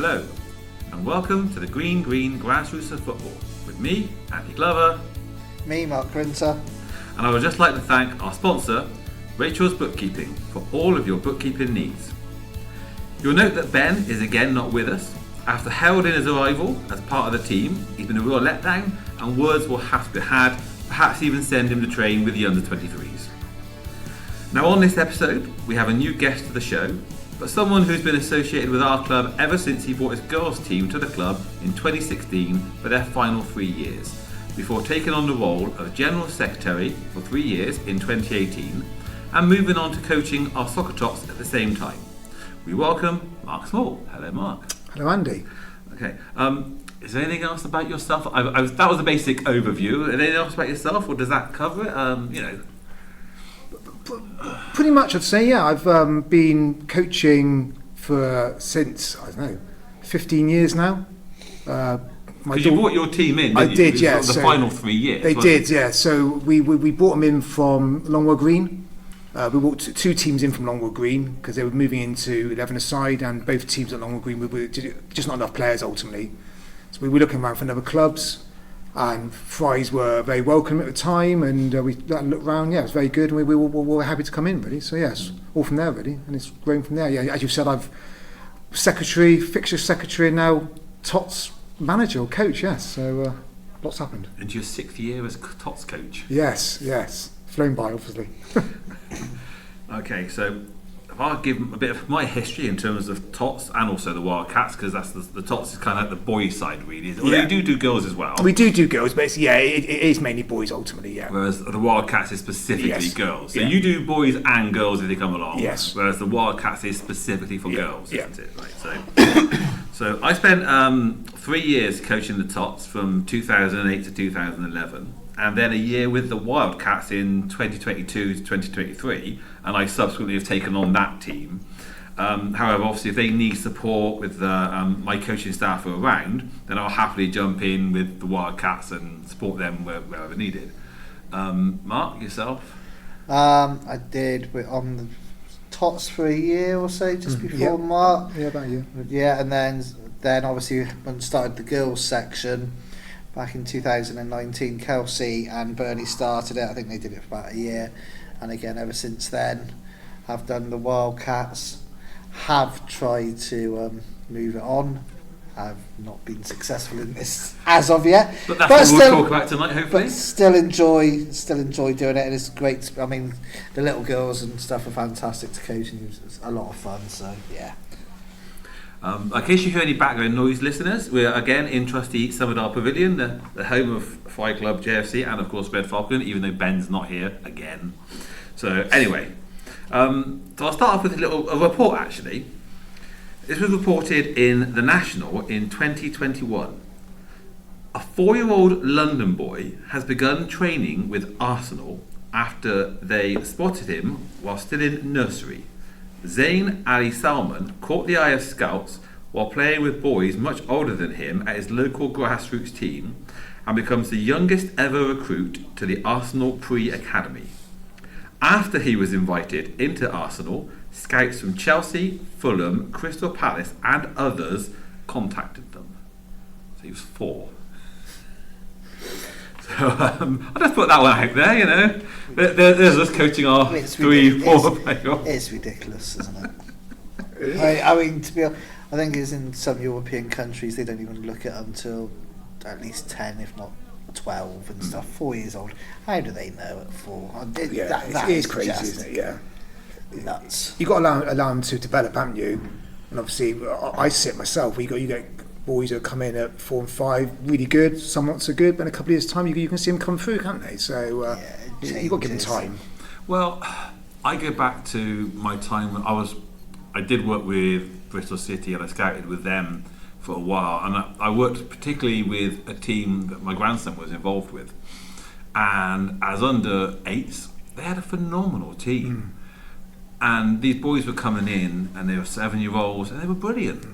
Hello, and welcome to the Green Grassroots of Football with me, Andy Glover. Me, Mark Grinter. And I would just like to thank our sponsor, Rachel's Bookkeeping, for all of your bookkeeping needs. You'll note that Ben is again not with us. After heralding his arrival as part of the team, he's been a real letdown, and words will have to be had, perhaps even send him to train with the under-23s. Now on this episode, we have a new guest to the show, but someone who's been associated with our club ever since he brought his girls team to the club in 2016 for their final 3 years, before taking on the role of General Secretary for 3 years in 2018 and moving on to coaching our Soccer Tots at the same time. We welcome Mark Small. Hello, Mark. Hello, Andy. Okay. Is there anything else about yourself? That was a basic overview. Anything else about yourself, or does that cover it? Pretty much, I'd say, yeah. I've been coaching since, 15 years now. Because you brought your team in, didn't I did, yeah. The final 3 years. They did, yeah. So we brought them in from Longwell Green. We brought two teams in from Longwell Green because they were moving into 11-a-side, and both teams at Longwell Green were just not enough players ultimately. So we were looking around for other clubs, and Fries were very welcome at the time, and we looked around, yeah, it was very good, and we were happy to come in, really. So yes, all from there, really, and it's grown from there. Yeah, as you said, I've fixture secretary, and now Tots manager or coach, yes. So lots happened. And your 6th year as Tots coach. Yes, flown by, obviously. Okay, so if I give a bit of my history in terms of Tots and also the Wildcats, because that's the Tots is kind of like the boys' side, really. Although Yeah. you do girls as well. We do girls, but it is mainly boys ultimately, yeah. Whereas the Wildcats is specifically Yes. girls. So Yeah. you do boys and girls if they come along. Yes. Whereas the Wildcats is specifically for Yeah. girls, Yeah. isn't it? Right, so I spent 3 years coaching the Tots from 2008 to 2011. And then a year with the Wildcats in 2022 to 2023, and I subsequently have taken on that team. However, obviously, if they need support with my coaching staff are around, then I'll happily jump in with the Wildcats and support them wherever needed. Mark, yourself? I did on the Tots for a year or so, just before Mark. Yeah, about you. Yeah, and then obviously when I started the girls section back in 2019, Kelsey and Bernie started it. I think they did it for about a year, and again ever since then I've done the Wildcats. Have tried to move it on. I've not been successful in this as of yet, But that's what we'll talk about tonight, hopefully. but still enjoy doing it, and it's great. I mean, the little girls and stuff are fantastic to coach, and it's a lot of fun, so yeah. In case you hear any background noise, listeners, we're again in Trustee Summerdale Pavilion, the home of Fry Club JFC and of course Red Falcon, even though Ben's not here again. So anyway, so I'll start off with a report actually. This was reported in The National in 2021. A 4-year-old London boy has begun training with Arsenal after they spotted him while still in nursery. Zain Ali Salman caught the eye of scouts while playing with boys much older than him at his local grassroots team and becomes the youngest ever recruit to the Arsenal pre-academy. After he was invited into Arsenal, scouts from Chelsea, Fulham, Crystal Palace and others contacted them. So he was 4. So I'll just put that one out there, you know. There's us coaching our 3-4 players. It's ridiculous, isn't it? I mean, to be honest, I think it's in some European countries they don't even look at them until at least 10, if not 12 and stuff. 4 years old. How do they know at 4? That is crazy, isn't it? Yeah. Nuts. You've got to allow them to develop, haven't you? And obviously, I see it myself. You get boys who come in at 4 and 5, really good, some not so good, but in a couple of years' time you can see them come through, can't they? So you've got to give them time. Well, I go back to my time when I did work with Bristol City and I scouted with them for a while, and I worked particularly with a team that my grandson was involved with, and as under 8s they had a phenomenal team. And these boys were coming in and they were 7-year-olds and they were brilliant.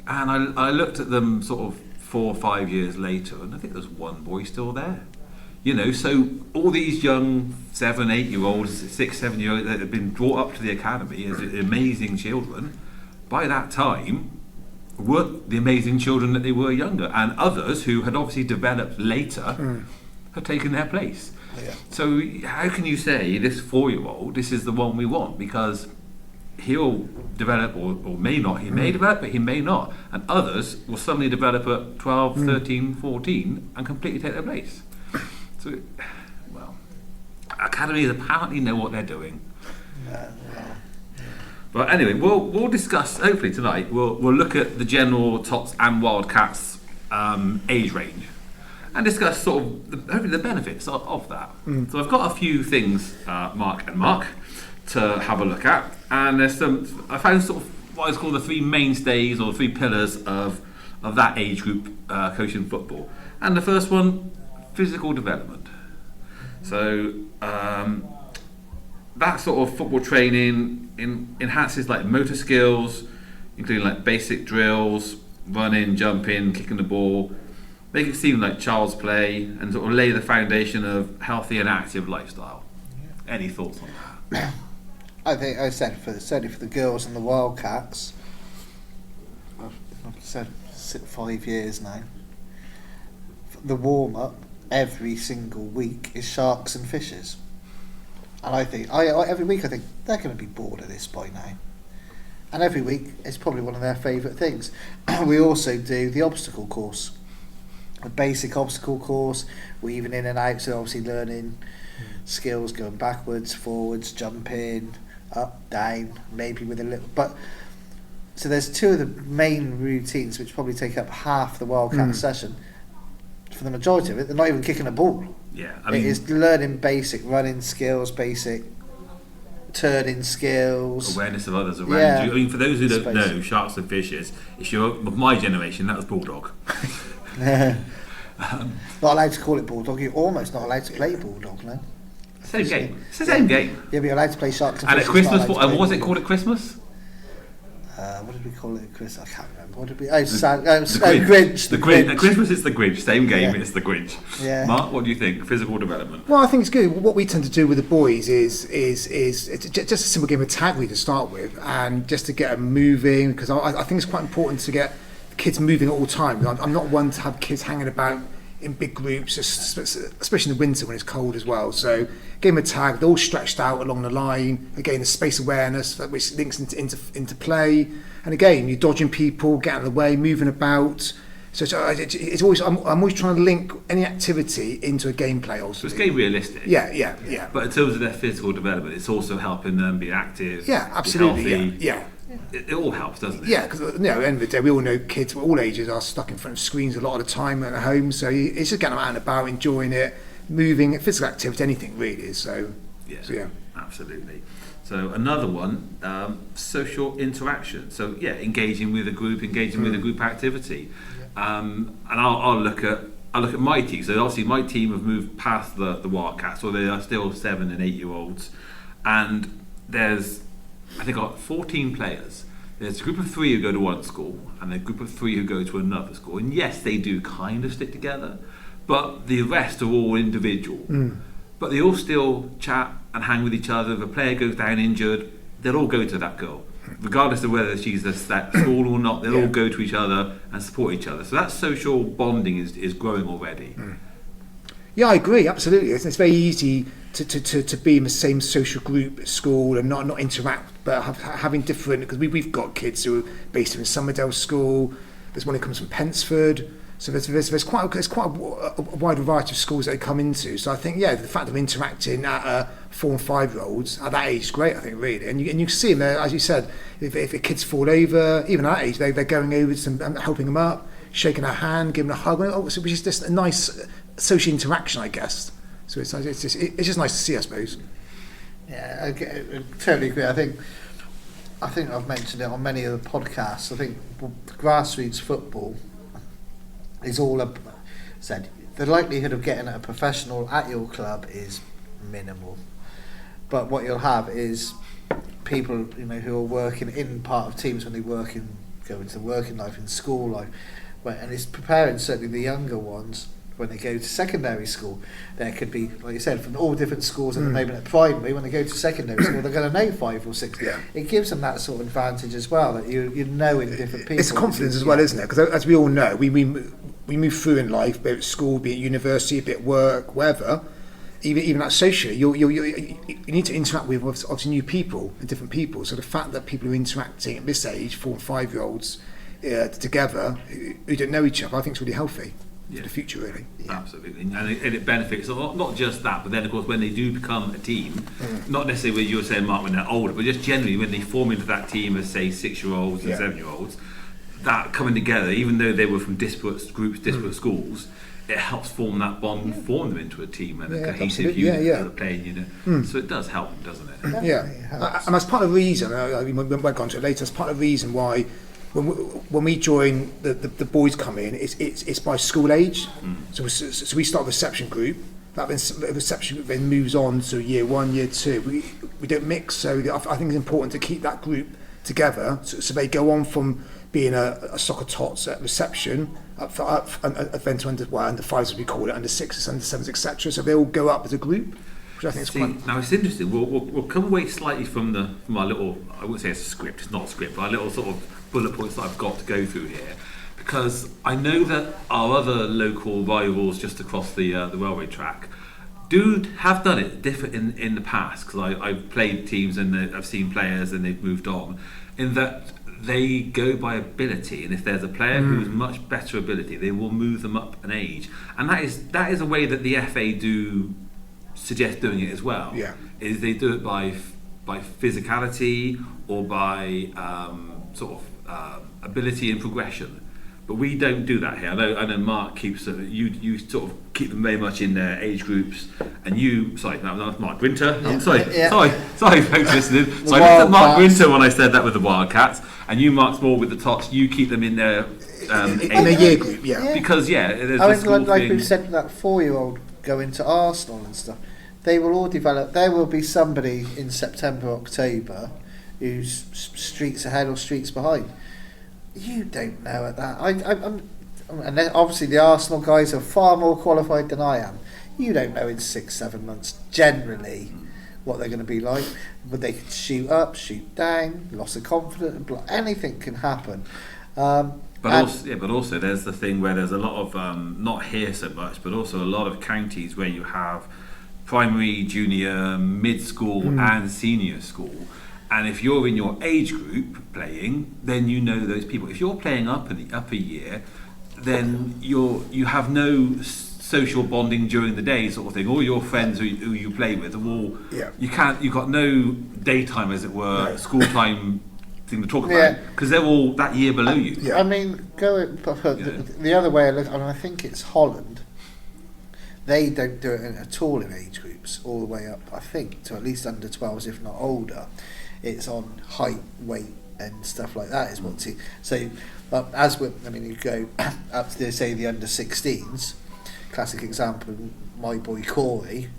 And I looked at them sort of 4 or 5 years later, and I think there's one boy still there. You know, so all these young 7, 8-year-olds, 6, 7-year-olds that have been brought up to the academy as amazing children, by that time, weren't the amazing children that they were younger, and others who had obviously developed later have taken their place. Yeah. So how can you say this 4-year-old, this is the one we want? Because he'll develop or may not, he may develop but he may not, and others will suddenly develop at 12, 13, 14 and completely take their place. So, well, academies apparently know what they're doing. But anyway, we'll discuss, hopefully tonight, we'll look at the general Tots and Wildcats age range and discuss sort of hopefully the benefits of that. So I've got a few things, Mark, to have a look at, and I found sort of what is called the 3 mainstays or 3 pillars of that age group coaching football. And the first one, physical development. So that sort of football training enhances like motor skills, including like basic drills, running, jumping, kicking the ball, make it seem like child's play, and sort of lay the foundation of healthy and active lifestyle. Any thoughts on that? I think I said certainly for the girls and the Wildcats, I've said 5 years now. The warm up every single week is sharks and fishes, and I think every week I think they're going to be bored of this by now, and every week it's probably one of their favourite things. We also do the obstacle course, a basic obstacle course, weaving in and out, so obviously learning skills going backwards, forwards, jumping, up, down, maybe with a little. But so there's 2 of the main routines which probably take up half the Wildcat session. For the majority of it, they're not even kicking a ball. Yeah, I mean, it is learning basic running skills, basic turning skills, awareness of others around you. I mean, for those who don't Space. know, sharks and fishes, if you're of my generation, that was bulldog. Not allowed to call it bulldog. You're almost not allowed to play bulldog, no. Same game. It's the same game. Yeah, but you're allowed to play sharks and And at fishes. Christmas, what was it called at Christmas? What did we call it at Christmas? I can't remember. What did we? Grinch. The Grinch. At Christmas, it's the Grinch. Same game, it's the Grinch. Yeah. Mark, what do you think? Physical development. Well, I think it's good. What we tend to do with the boys is it's just a simple game of tag league to start with, and just to get them moving, because I think it's quite important to get kids moving at all times. I'm not one to have kids hanging about in big groups, especially in the winter when it's cold as well. So game of tag, they're all stretched out along the line. Again, the space awareness which links into play. And again, you're dodging people, getting out of the way, moving about. So it's always I'm always trying to link any activity into a gameplay also. So it's game realistic. Yeah. But in terms of their physical development, it's also helping them be active. Yeah, absolutely. Be healthy. Yeah. It all helps, doesn't it? Yeah, because at the end of the day, we all know kids of all ages are stuck in front of screens a lot of the time at home. So it's just getting them out and about, enjoying it, moving, physical activity, anything really. So yeah, absolutely. So another one, social interaction. So yeah, engaging with a group, with a group activity. And I'll look at my team. So obviously my team have moved past the Wildcats, so they are still 7 and 8 year olds. And there's, I think, got 14 players. There's a group of 3 who go to one school, and a group of 3 who go to another school. And yes, they do kind of stick together, but the rest are all individual. But they all still chat and hang with each other. If a player goes down injured, they'll all go to that girl, regardless of whether she's at school or not. They'll all go to each other and support each other. So that social bonding is growing already. Yeah, I agree, absolutely. It's very easy to be in the same social group at school and not interact, but having different, because we've got kids who are based in Somerdale School. There's one who comes from Pensford. So there's quite a wide variety of schools that they come into. So I think, the fact of interacting at 4 and 5 year olds at that age is great, I think, really. And you can see them there, as you said, if the kids fall over, even at that age, they're going over to them, helping them up, shaking their hand, giving a hug, which is just a nice social interaction, I guess. So it's just nice to see, I suppose. Yeah, I totally agree. I think I've mentioned it on many of the podcasts. I think grassroots football is all said. The likelihood of getting a professional at your club is minimal, but what you'll have is people who are working in part of teams when they go into working life, in school life, and it's preparing certainly the younger ones when they go to secondary school. There could be, like you said, from all different schools at the moment at primary. When they go to secondary school, they're going to know 5 or 6. Yeah. It gives them that sort of advantage as well, that you know in different people. It's confidence as well, isn't it? Because as we all know, we move through in life, be it school, be it university, be it work, wherever. Even like socially, you need to interact with obviously new people and different people. So the fact that people are interacting at this age, 4 and 5 year olds, together who don't know each other, I think is really healthy for the future, really. Yeah. Absolutely, and it benefits not just that, but then of course when they do become a team, not necessarily when you were saying, Mark, when they're older, but just generally when they form into that team as say 6-year-olds and 7-year-olds, that coming together, even though they were from disparate groups, disparate schools, it helps form that bond, form them into a team and a cohesive unit as a playing unit. So it does help, doesn't it? And that's part of the reason, we won't go on to it later, that's part of the reason why when we join, the boys come in, it's by school age. So we start a reception group, that reception group then moves on to year 1, year 2. We don't mix, so I think it's important to keep that group together, so they go on from being a Soccer Tots at reception up then to under 5s as we call it, under 6s, under 7s, etc. So they all go up as a group, which I think is quite. Now it's interesting. We'll come away slightly from our little, I wouldn't say it's a script, it's not a script, but our little sort of bullet points that I've got to go through here, because I know that our other local rivals just across the railway track have done it different in the past, because I've played teams and I've seen players and they've moved on, in that they go by ability, and if there's a player who's much better ability, they will move them up an age, and that is a way that the FA do suggest doing it as well. Is they do it by physicality or by ability and progression. But we don't do that here. I know Mark keeps you sort of keep them very much in their age groups, and that's Mark Grinter. I'm sorry, folks listening. So I looked at Mark Grinter when I said that with the Wildcats, and you, Mark Small, with the Tots. You keep them in their in a year group, because there's I mean, like we've said, that 4-year-old going to Arsenal and stuff. They will all develop. There will be somebody in September, October, who's streets ahead or streets behind. You don't know at that. And then obviously the Arsenal guys are far more qualified than I am. You don't know in 6-7 months generally what they're going to be like. But they could shoot up, shoot down, loss of confidence, anything can happen. But also there's the thing where there's a lot of not here so much, but also a lot of counties where you have primary, junior, mid-school and senior school. And if you're in your age group playing, then you know those people. If you're playing up in the upper year, then you have no social bonding during the day, sort of thing. All your friends who you play with are all you've got no daytime, as it were, school time thing to talk about, because they're all that year below you. I mean, the other way I look, and I think it's Holland. They don't do it at all in age groups, all the way up, I think, to at least under 12s, if not older. It's on height, weight, and stuff like that. Is what so. You go up to say the under 16s. Classic example. My boy Corey.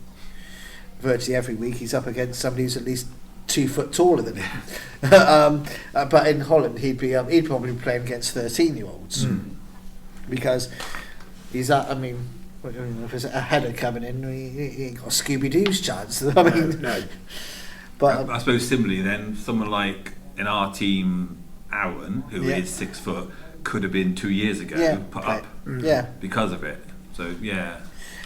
Virtually every week he's up against somebody who's at least 2 foot taller than him. But in Holland he'd probably be playing against 13-year-olds because he's at. If there's a header coming in, he ain't got a Scooby-Doo's chance. No. But I suppose similarly then, someone like in our team, Aaron, who is 6 foot, could have been 2 years ago put up because of it. So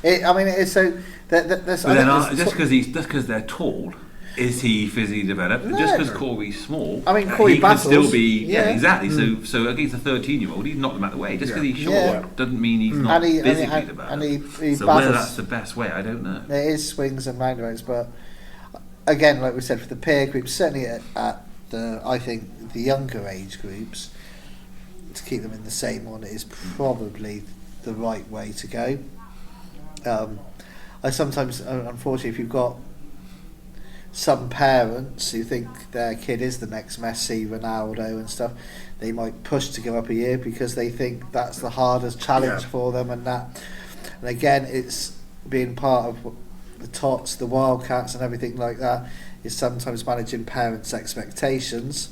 it's so just because they're tall, is he physically developed? No, just because Corey's small, Corey he could still be exactly. So against a 13-year-old, he'd knock them out of the way. Just because he's short doesn't mean he's not physically developed. So whether that's the best way, I don't know. There is swings and roundabouts, but again, like we said, for the peer groups, certainly at I think the younger age groups, to keep them in the same one is probably the right way to go. I sometimes, unfortunately, if you've got some parents who think their kid is the next Messi, Ronaldo and stuff, they might push to go up a year because they think that's the hardest challenge for them, and again, it's being part of the Tots, the Wildcats and everything like that, is sometimes managing parents' expectations.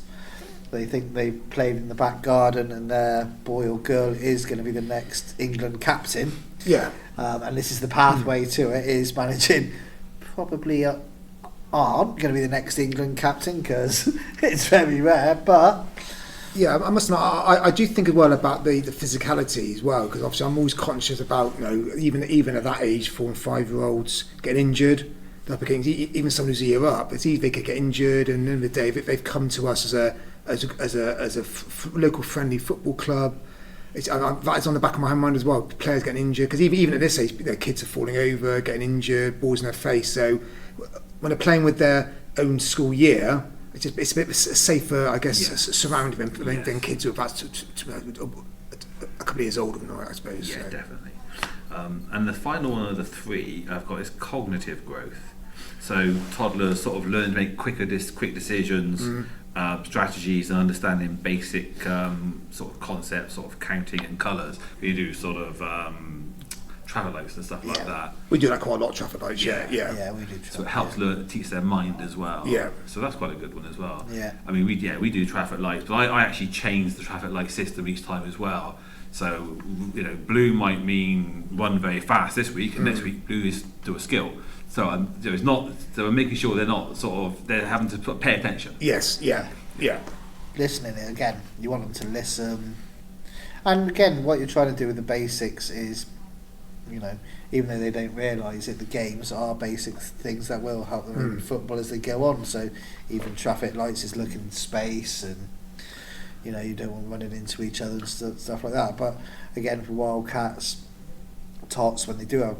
They think they played in the back garden and their boy or girl is going to be the next England captain, Yeah. And this is the pathway to it, is managing probably aren't going to be the next England captain, because it's very rare, but Yeah, I must not. I do think as well about the physicality as well, because obviously I'm always conscious about, you know, even at that age, 4 and 5-year-olds getting injured. Even someone who's a year up, it's easy they could get injured, and at the end of the day, they've come to us as a local friendly football club. That is on the back of my mind as well. Players getting injured, because even at this age, their kids are falling over, getting injured, balls in their face. So when they're playing with their own school year, it's a bit safer, I guess, surrounding them than kids who are about a couple of years older than that, I suppose. Yeah, so. definitely. And the final one of the three I've got is cognitive growth. So toddlers sort of learn to make quick decisions, strategies, and understanding basic sort of concepts, sort of counting and colours. We do sort of traffic lights and stuff like that. We do that quite a lot, traffic lights. Yeah, we do. So it helps teach their mind as well. Yeah. So that's quite a good one as well. Yeah. I mean, we do traffic lights, but I actually change the traffic light system each time as well. So, you know, blue might mean run very fast this week, and next week blue is do a skill. So it's not. So I'm making sure they're having to pay attention. Yes. Yeah. Listening again, you want them to listen, and again, what you're trying to do with the basics is, you know, even though they don't realise it, the games are basic things that will help them in football as they go on. So even traffic lights is looking in space, and you know, you don't want running into each other and stuff like that. But again, for Wildcats, Tots, when they do have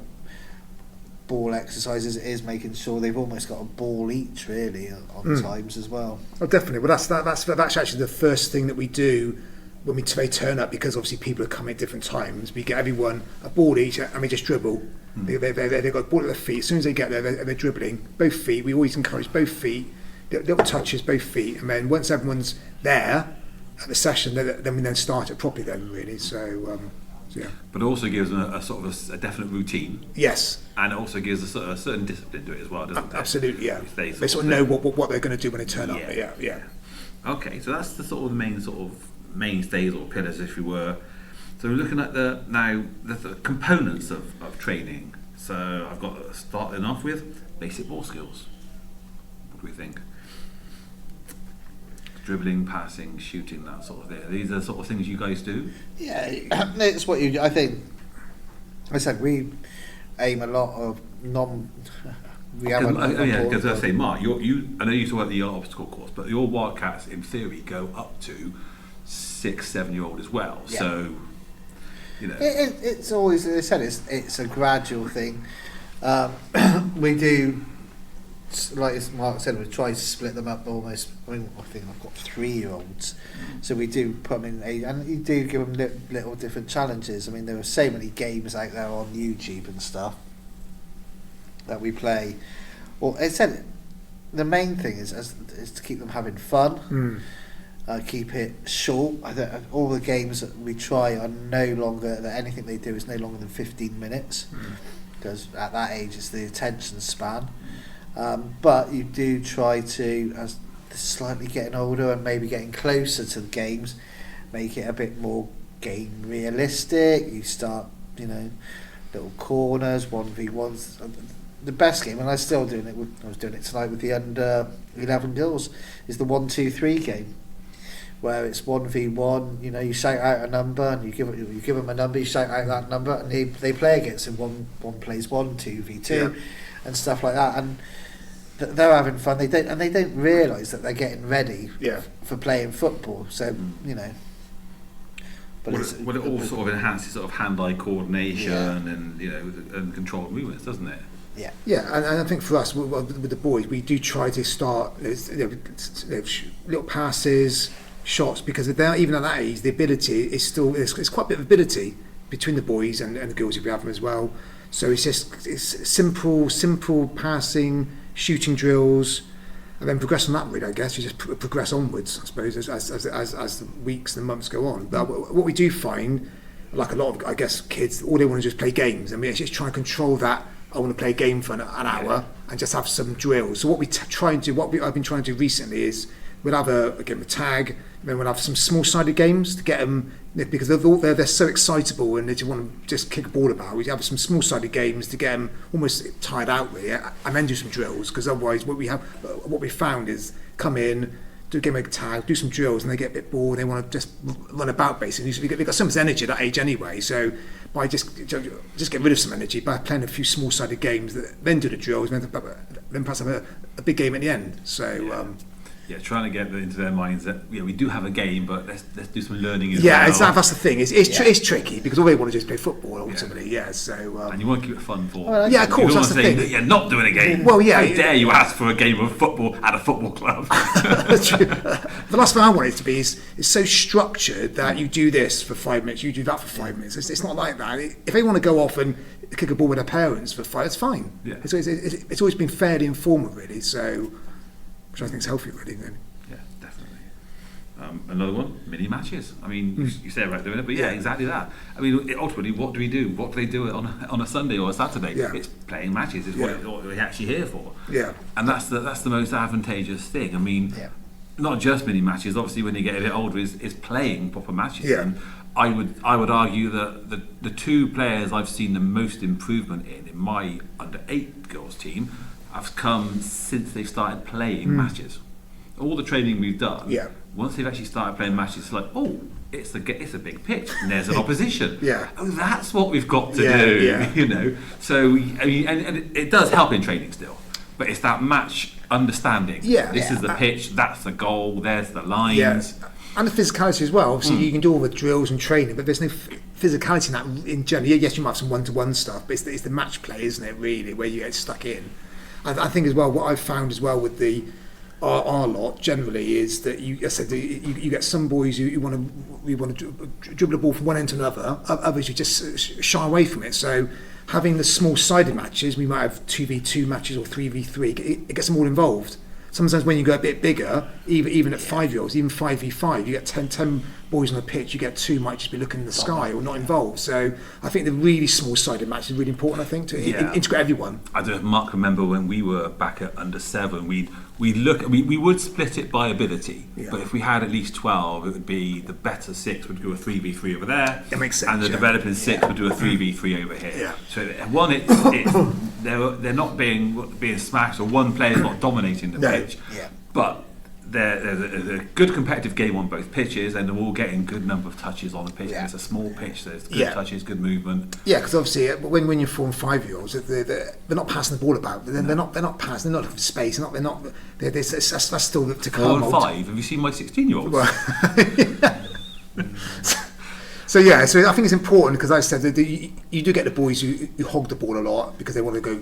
ball exercises, it is making sure they've almost got a ball each, really, on times as well. Oh, definitely. Well, that's actually the first thing that we do when they turn up, because obviously people are coming at different times. We get everyone a ball each, and we just dribble. They've got a ball at their feet. As soon as they get there, they're dribbling. Both feet. We always encourage both feet, little touches, both feet, and then once everyone's there at the session, then we start it properly. Then really, so yeah. But it also gives them a sort of a definite routine. Yes. And it also gives a certain discipline to it as well, doesn't it? Absolutely, yeah. They sort of know what they're going to do when they turn up. Yeah. Okay, so that's the sort of main mainstays or pillars, if you were. So we're looking at the components of training. So I've got starting off with basic ball skills. What do we think? Dribbling, passing, shooting, that sort of thing. These are the sort of things you guys do? Yeah, it's what you. I think. I said we aim a lot of because I say, Mark, I know you talk about the obstacle course, but your Wildcats in theory go up to 6-7-year-old as well. Yeah. So, you know, it's always, as I said, it's a gradual thing. We do, like as Mark said, we try to split them up almost. I think I've got 3-year-olds, so we do put them in, and you do give them little different challenges. I mean, there are so many games out there on YouTube and stuff that we play. Well, as I said, the main thing is to keep them having fun. Keep it short. All the games that we try are no longer, that anything they do is no longer than 15 minutes, because at that age it's the attention span. But you do try to, as slightly getting older and maybe getting closer to the games, make it a bit more game realistic. You start, you know, little corners, 1v1s. The best game, and I'm still doing it. I was doing it tonight with the under 11 girls. Is the 1-2-3 game, where it's 1v1. You know, you shout out a number, and you give them a number. You shout out that number, and they play against it. One plays 2v2, and stuff like that. And they're having fun. They don't realise that they're getting ready for playing football. So you know. But it all sort of enhances sort of hand-eye coordination and, you know, and controlled movements, doesn't it? Yeah, and I think for us with the boys, we do try to start little passes, shots, because even at that age, the ability is still it's quite a bit of ability between the boys and the girls if we have them as well. So it's simple passing, shooting drills, and then progress on that really. I guess you just progress onwards, I suppose, as the weeks and the months go on. But what we do find, like a lot of, I guess, kids, all they want to just play games, and we just try and control that. I want to play a game for an hour and just have some drills. So what we try and do, I've been trying to do recently is we'll have a game of tag, then we'll have some small-sided games to get them, because they're so excitable and they just want to just kick a ball about. We have some small-sided games to get them almost tired out, really, and then do some drills, because otherwise what we found is come in, do a game of tag, do some drills, and they get a bit bored. They want to just run about, basically. They've got so much energy at that age anyway. So by just get rid of some energy by playing a few small-sided games, then do the drills, then perhaps have a big game at the end. So. Trying to get into their minds that we do have a game, but let's do some learning as well. Yeah, that's the thing. It's tricky because all they want to do is play football ultimately. So and you want to keep it fun for them. Well, of course, that's the thing. That you're not doing a game. Well, how dare you ask for a game of football at a football club? The last thing I want it to be is so structured that you do this for 5 minutes, you do that for 5 minutes. It's not like that. If they want to go off and kick a ball with their parents for 5, it's fine. Yeah. It's always been fairly informal, really. So. Which I think is healthy, really. Then. Yeah, definitely. Another one, mini matches. I mean, you say about doing it, but exactly that. I mean, ultimately, what do we do? What do they do on a Sunday or a Saturday? Yeah. It's playing matches. Is what we're actually here for. Yeah. And that's the most advantageous thing. I mean, not just mini matches. Obviously, when you get a bit older, is playing proper matches. Yeah. And I would argue that the two players I've seen the most improvement in my under-8 girls team have come since they've started playing matches. All the training we've done, once they've actually started playing matches, it's like, it's a big pitch, and there's an opposition. Oh, that's what we've got to do. So I mean, and it does help in training still, but it's that match understanding. This is the pitch, that's the goal, there's the lines. And the physicality as well. Obviously, you can do all the drills and training, but there's no physicality in that in general. Yes, you might have some one-to-one stuff, but it's the match play, isn't it? Really, where you get stuck in. I think as well, what I've found as well with our lot generally is that you get some boys who want to dribble the ball from one end to another. Others who just shy away from it. So having the small-sided matches, we might have 2v2 matches or 3v3. It gets them all involved. Sometimes when you go a bit bigger, even at 5-year-olds, even 5v5, you get 10 boys on the pitch, you get 2 might just be looking in the sky or not involved. So I think the really small-sided match is really important, I think, to integrate everyone. I don't know if Mark remember when we were back at under 7, we would split it by ability, but if we had at least 12, it would be the better 6 would do a 3v3 over there, that makes sense, and the developing 6 would do a 3v3 over here. So one, they're not being smashed, or one player's not dominating the pitch, but there's a good competitive game on both pitches, and they're all getting good number of touches on the pitch. It's a small pitch, so there's good touches, good movement. Because obviously when you're 4 and 5-year-olds, they're not passing the ball about. They're not passing. They're not looking for space. That's still to come. 4 and 5. Have you seen my 16-year-olds? So I think it's important because I said that you do get the boys who hog the ball a lot because they want to go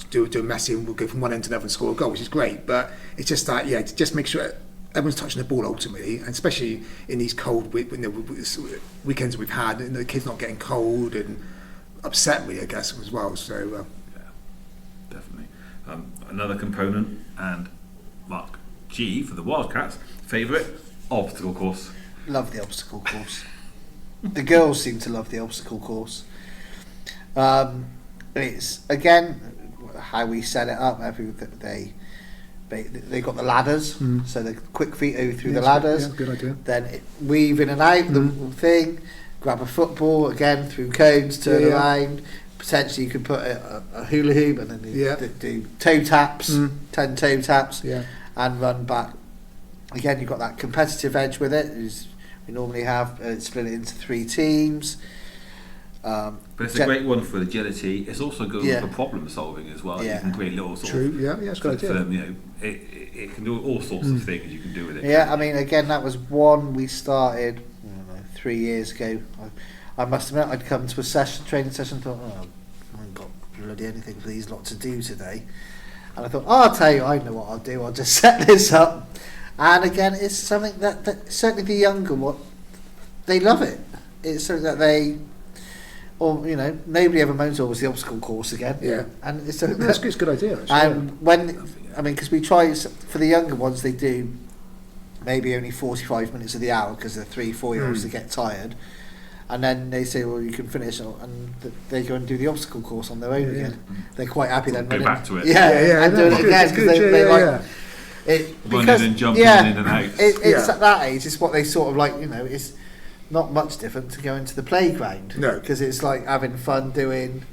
do a Messi and we'll go from one end to another and score a goal, which is great. But it's just that to just make sure everyone's touching the ball ultimately, and especially in these cold weekends we've had, and the kids not getting cold and upset me, I guess, as well. So definitely another component, and Mark G for the Wildcats favourite obstacle course. Love the obstacle course. The girls seem to love the obstacle course. It's again how we set it up. They got the ladders, so the quick feet over through the ladders. Good idea. Then weave in and out the thing. Grab a football again through cones, turn around. Potentially you could put a hula hoop and then do toe taps, 10 toe taps, and run back. Again, you've got that competitive edge with it. We normally have split it into 3 teams. But it's a great one for agility. It's also good for problem solving as well. You can create little sort of... it's a good idea. It can do all sorts of things you can do with it. I mean, again, that was one we started 3 years ago. I must admit, I'd come to a training session and thought, I haven't got bloody anything for these lot to do today. And I thought, I'll tell you, I know what I'll do. I'll just set this up. And again, it's something that certainly the younger one, they love it. It's something that nobody ever moans over the obstacle course again. And it's something that's a good idea. Actually. And because we try for the younger ones, they do maybe only 45 minutes of the hour because they're 3-4-year-olds that get tired, and then they say, well, you can finish, and they go and do the obstacle course on their own again. They're quite happy then. Go back to it. And do it again because they like. running and jumping in and out. It's at that age. It's what they sort of like. It's not much different to going to the playground. No, because it's like having fun doing,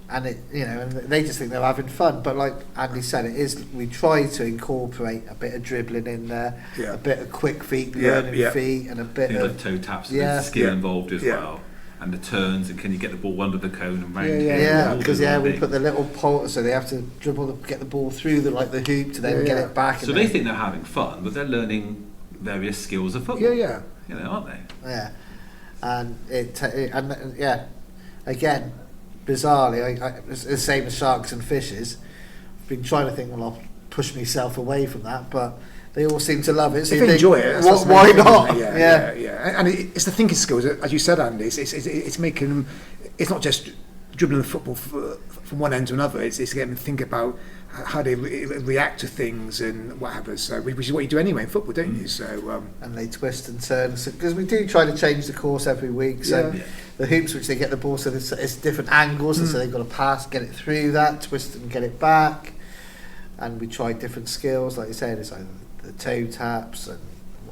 and and they just think they're having fun. But like Andy said, it is. We try to incorporate a bit of dribbling in there, a bit of quick feet, learning feet, and a bit of like toe taps. And there's skill involved as well. And the turns, and can you get the ball under the cone and round? Because we put the little pole, so they have to get the ball through the hoop to then get it back. So they think they're having fun, but they're learning various skills of football. Aren't they? Yeah, and again, bizarrely, it's the same as sharks and fishes. I've been trying to think, well, I'll push myself away from that, but they all seem to love it. So if they enjoy it, why not? And it's the thinking skills, as you said, Andy. It's making them. It's not just dribbling the football from one end to another. It's getting them to think about how they react to things and what happens. So, which is what you do anyway in football, don't you? So and they twist and turn because we do try to change the course every week. So the hoops which they get the ball, so it's different angles, and so they've got to pass, get it through that, twist and get it back. And we try different skills, like you said, it's either the toe taps and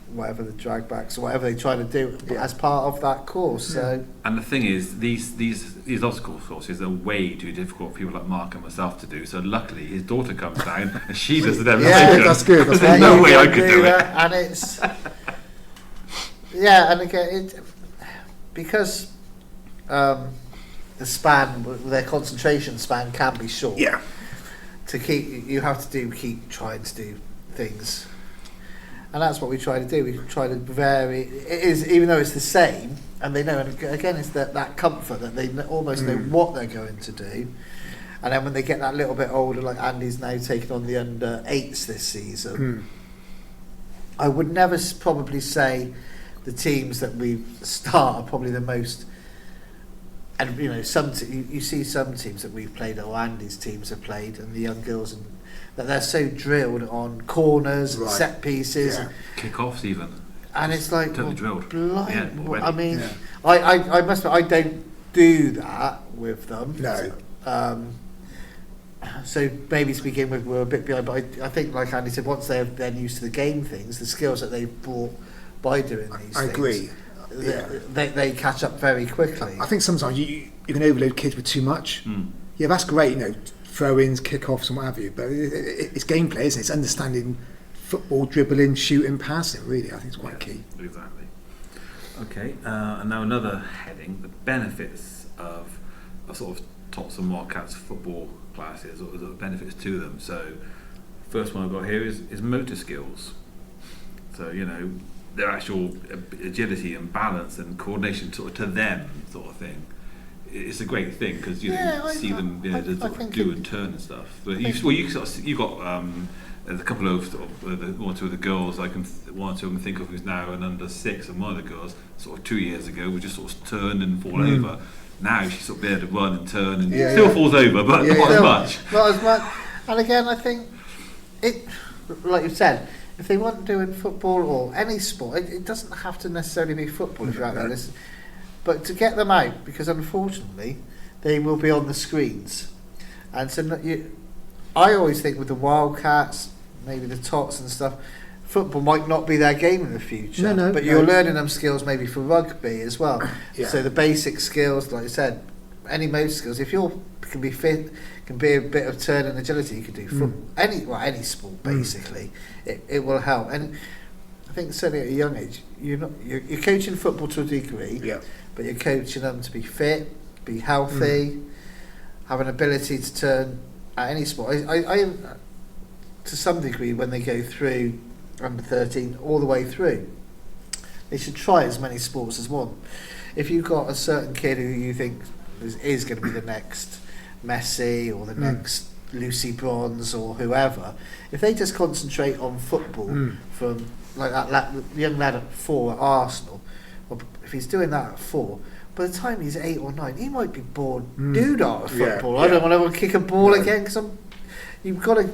whatever, the drag backs or whatever they try to do as part of that course. So, and the thing is, these obstacle courses are way too difficult for people like Mark and myself to do. So luckily, his daughter comes down and she does it every weekend. That's good. There's no way I could do it. And it's and again, because the span, their concentration span can be short. Yeah. You have to keep trying to do things. And that's what we try to do. We try to vary. It is, even though it's the same, and they know. And again, it's that comfort that they almost know what they're going to do. And then when they get that little bit older, like Andy's now taking on the under 8s this season, I would never probably say the teams that we start are probably the most. And you see some teams that we've played, or Andy's teams have played, and the young girls, and that they're so drilled on corners, and set pieces, kick-offs even. And it's like totally drilled. I mean, I must. I don't do that with them. No. So maybe to begin with, we're a bit behind. But I think, like Andy said, once they're then used to the game things, the skills that they've brought by doing these things. I agree. They catch up very quickly. I think sometimes you can overload kids with too much. Yeah, that's great, throw-ins, kick-offs and what have you, but it's gameplay, isn't it? It's understanding football, dribbling, shooting, passing, really. I think it's quite key. Exactly. Okay, and now another heading, the benefits of a sort of Tots and Wildcats football classes, or the benefits to them. So first one I've got here is motor skills. So, their actual agility and balance and coordination to them sort of thing. It's a great thing because you see them do and turn and stuff. But you got a couple of one or two of the girls. One or two I can think of who's now an under 6, and one of the girls sort of 2 years ago would just sort of turn and fall over. Now she's sort of able to run and turn and still falls over, but not as much. Not as much. And again, I think it, like you said, if they want doing football or any sport, it doesn't have to necessarily be football if you're out there. But to get them out, because unfortunately they will be on the screens. And so I always think with the Wildcats, maybe the Tots and stuff, football might not be their game in the future. But you're learning them skills maybe for rugby as well. So the basic skills, like I said, any motor skills, if you can be fit, can be a bit of turn and agility, you can do any sport basically. It will help. And I think certainly at a young age, you're coaching football to a degree, but you're coaching them to be fit, be healthy, have an ability to turn at any sport. I to some degree, when they go through under 13 all the way through, they should try as many sports as one. If you've got a certain kid who you think is going to be the next Messi or the next Lucy Bronze or whoever, if they just concentrate on football from like that young lad at 4 at Arsenal, well, if he's doing that at 4, by the time he's 8 or 9, he might be bored doodah of football. I don't want to kick a ball again, because you've got to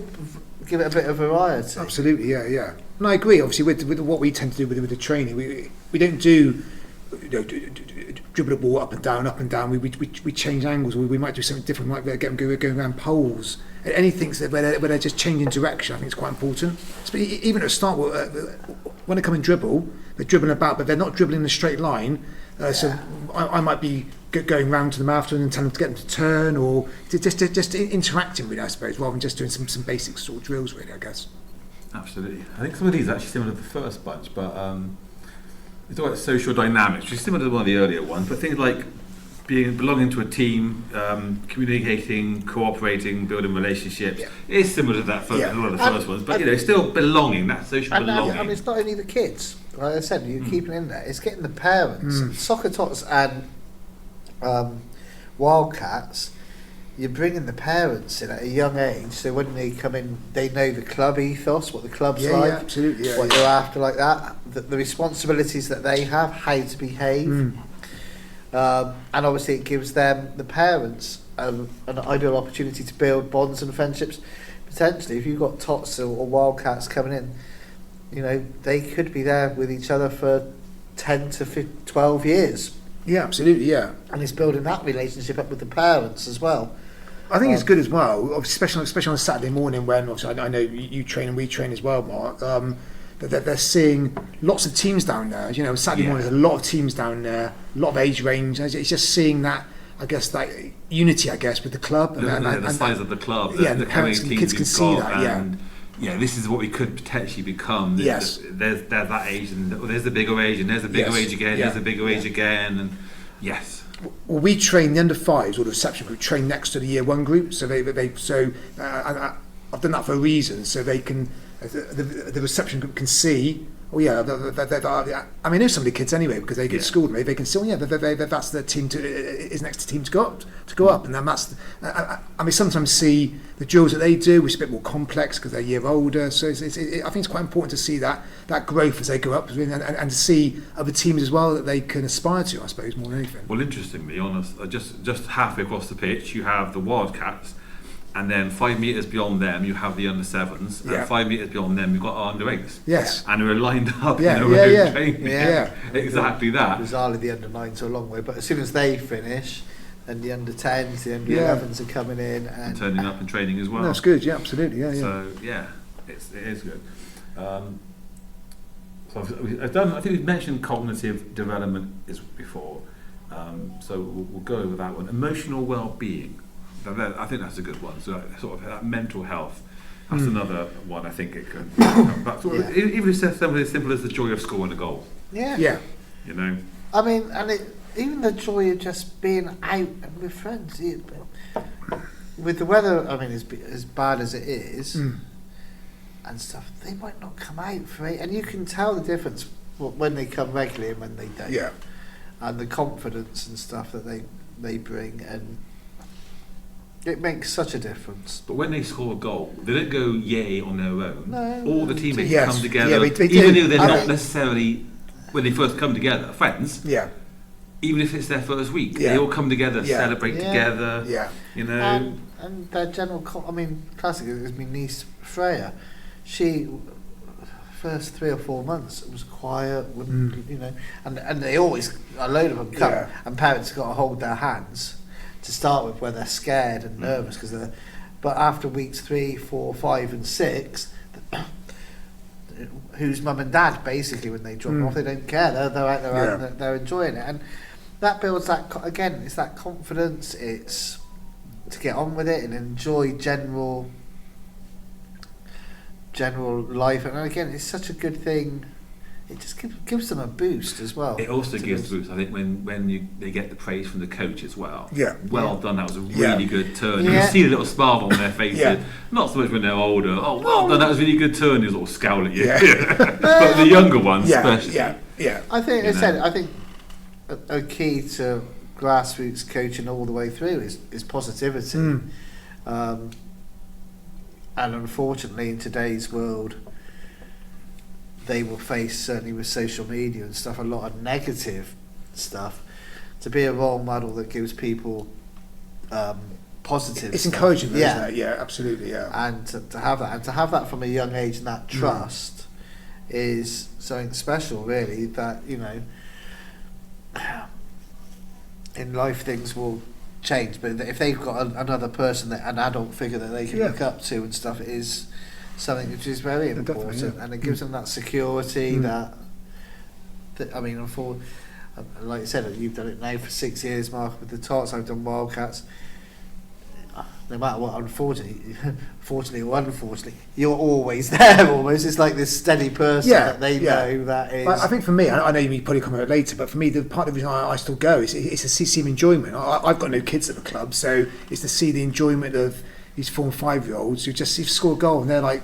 give it a bit of variety. Absolutely, yeah. And I agree. Obviously, with what we tend to do with the training, we don't do dribble the ball up and down. We change angles. We might do something different. We might get them going around poles. Anything where they're just changing direction, I think it's quite important. Even at the start, when they come and dribble, they're dribbling about, but they're not dribbling in a straight line. So I might be going round to them after and telling them to get them to turn, or just interacting with it, I suppose, rather than just doing some basic sort of drills, really, I guess. Absolutely. I think some of these are actually similar to the first bunch, but it's all about social dynamics, which is similar to one of the earlier ones, but things like belonging to a team, communicating, cooperating, building relationships. It is similar to that one of the first ones, but it's still belonging, that social belonging. And it's not only the kids, like I said, you keep it in there, it's getting the parents. Soccer Tots and Wildcats, you're bringing the parents in at a young age, so when they come in, they know the club ethos, what the club's like, absolutely, what they're after, like that, the responsibilities that they have, how to behave. And obviously it gives them, the parents, an ideal opportunity to build bonds and friendships. Potentially, if you've got Tots or Wildcats coming in, they could be there with each other for 10 to 12 years. Yeah, absolutely, yeah. And it's building that relationship up with the parents as well. I think it's good as well, especially on a Saturday morning when, obviously, I know you train and we train as well, Mark. That they're seeing lots of teams down there. Saturday morning there's a lot of teams down there, a lot of age range. It's just seeing that, I guess, that unity, with the club. And the size of the club. The parents and the kids can see that, this is what we could potentially become. Yes. There's that age, and there's the bigger age, and there's the bigger age again, there's the bigger age again, and yes. Well, we train the under fives, or the reception group, train next to the year one group, so I've done that for a reason, so they can, the reception group can see, I mean, there's some of the kids anyway, because they get schooled, maybe they can see, that's the team is next to team to go up, and then that's, sometimes see the drills that they do, which is a bit more complex because they're a year older, so I think it's quite important to see that growth as they go up, and to see other teams as well that they can aspire to, I suppose, more than anything. Well, interestingly, just halfway across the pitch, you have the Wildcats, and then 5 metres beyond them you have the under sevens, and 5 metres beyond them you've got our under eights. Yes. And we're lined up training. Exactly that. Bizarrely the under 9s are a long way, but as soon as they finish, then the under 10s, the under 11s are coming in and turning up and training as well. That's good, absolutely, So it is good. So I think we've mentioned cognitive development before, so we'll go with that one. Emotional well-being. I think that's a good one. So sort of that mental health. That's another one. I think it can. Even if it's something as simple as the joy of scoring a goal. Yeah. I mean, and even the joy of just being out with friends. With the weather, as bad as it is, and stuff, they might not come out for it, and you can tell the difference when they come regularly and when they don't. Yeah. And the confidence and stuff that they bring, and it makes such a difference. But when they score a goal, they don't go yay on their own. No, all the teammates come together, even though they're not necessarily, when they first come together, friends. Yeah. Even if it's their first week, they all come together, celebrate together. Yeah. And their general, classic is my niece Freya. She, first 3 or 4 months, it was quiet, and they always, a load of them come, and parents have got to hold their hands to start with, where they're scared and nervous but after weeks 3, 4, 5 and 6, who's mum and dad basically when they drop off, they don't care, they're out there and they're enjoying it, and that builds that, again, it's that confidence, it's to get on with it and enjoy general life, and again, it's such a good thing. It just gives them a boost as well. It also gives a boost, I think, when they get the praise from the coach as well. Yeah. Well done, that was a really good turn. You see a little smile on their faces. Not so much when they're older. Oh, well done, that was a really good turn. You sort of scowl at you. But the younger ones, especially. Yeah. I think, I think a key to grassroots coaching all the way through is positivity. And unfortunately, in today's world, they will face, certainly with social media and stuff, a lot of negative stuff. To be a role model that gives people positive it's stuff. Encouraging, isn't it? Yeah, absolutely, and to have that from a young age, and that trust is something special, really, that in life things will change, but if they've got another person, an adult figure that they can look up to and stuff, it is something which is very important, and it gives them that security that I mean, like I said, you've done it now for 6 years, Mark, with the Tots. I've done Wildcats. No matter what, fortunately or unfortunately, you're always there. Almost, it's like this steady person that they know that is. I think for me, I know you probably come on it later, but for me, the part of the reason I still go is to see some enjoyment. I've got no kids at the club, so it's to see the enjoyment of these 4 and 5-year-olds who just score a goal and they're like,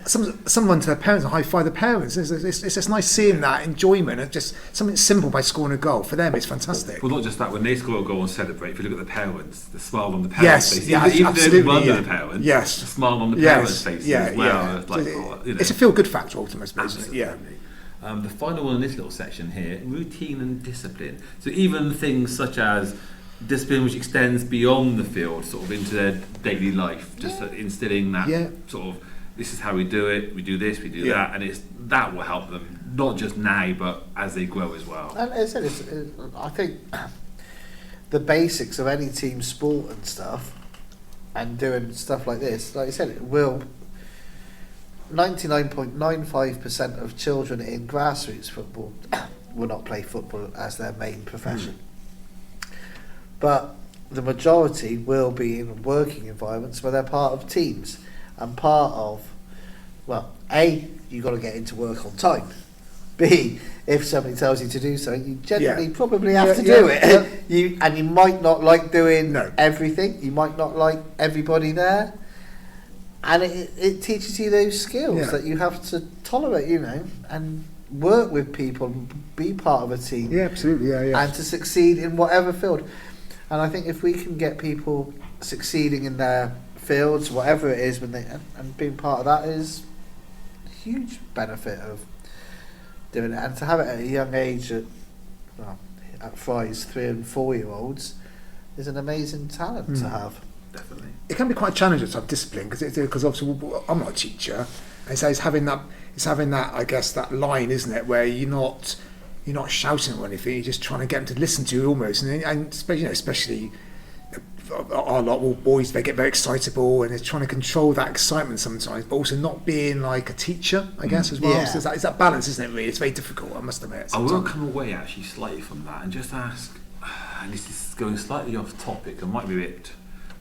someone to their parents and high five the parents. It's just nice seeing that enjoyment of just something simple by scoring a goal. For them, it's fantastic. Well, not just that, when they score a goal and celebrate, if you look at the parents, the smile on the parents' face, even if they run to the parents, the smile on the parents' faces as well. Yeah. It's like, it's a feel-good factor ultimately, isn't it? Yeah. The final one in this little section here: routine and discipline. So even things such as discipline which extends beyond the field, sort of into their daily life, just instilling that sort of, this is how we do it, we do this, we do that, and that will help them not just now but as they grow as well. And I think the basics of any team sport and stuff, and doing stuff like this, like I said, it will. 99.95% of children in grassroots football will not play football as their main profession. But the majority will be in working environments where they're part of teams and part of, well, A, you've got to get into work on time. B, if somebody tells you to do something, you generally probably have to do it. You might not like doing everything. You might not like everybody there. And it teaches you those skills that you have to tolerate, and work with people, be part of a team. Yeah, absolutely, and to succeed in whatever field. And I think if we can get people succeeding in their fields, whatever it is, and being part of that is a huge benefit of doing it. And to have it at a young age, at Fry's 3 and 4-year-olds, is an amazing talent to have. Definitely. It can be quite challenging to have discipline because obviously I'm not a teacher, and so it's having that I guess that line, isn't it, where you're not shouting or anything, you're just trying to get them to listen to you almost, and especially our lot, all boys, they get very excitable and they're trying to control that excitement sometimes, but also not being like a teacher, I guess, as well. Yeah. So it's that balance, isn't it, really? It's very difficult, I must admit. I will come away actually slightly from that and just ask, and this is going slightly off topic and might be a bit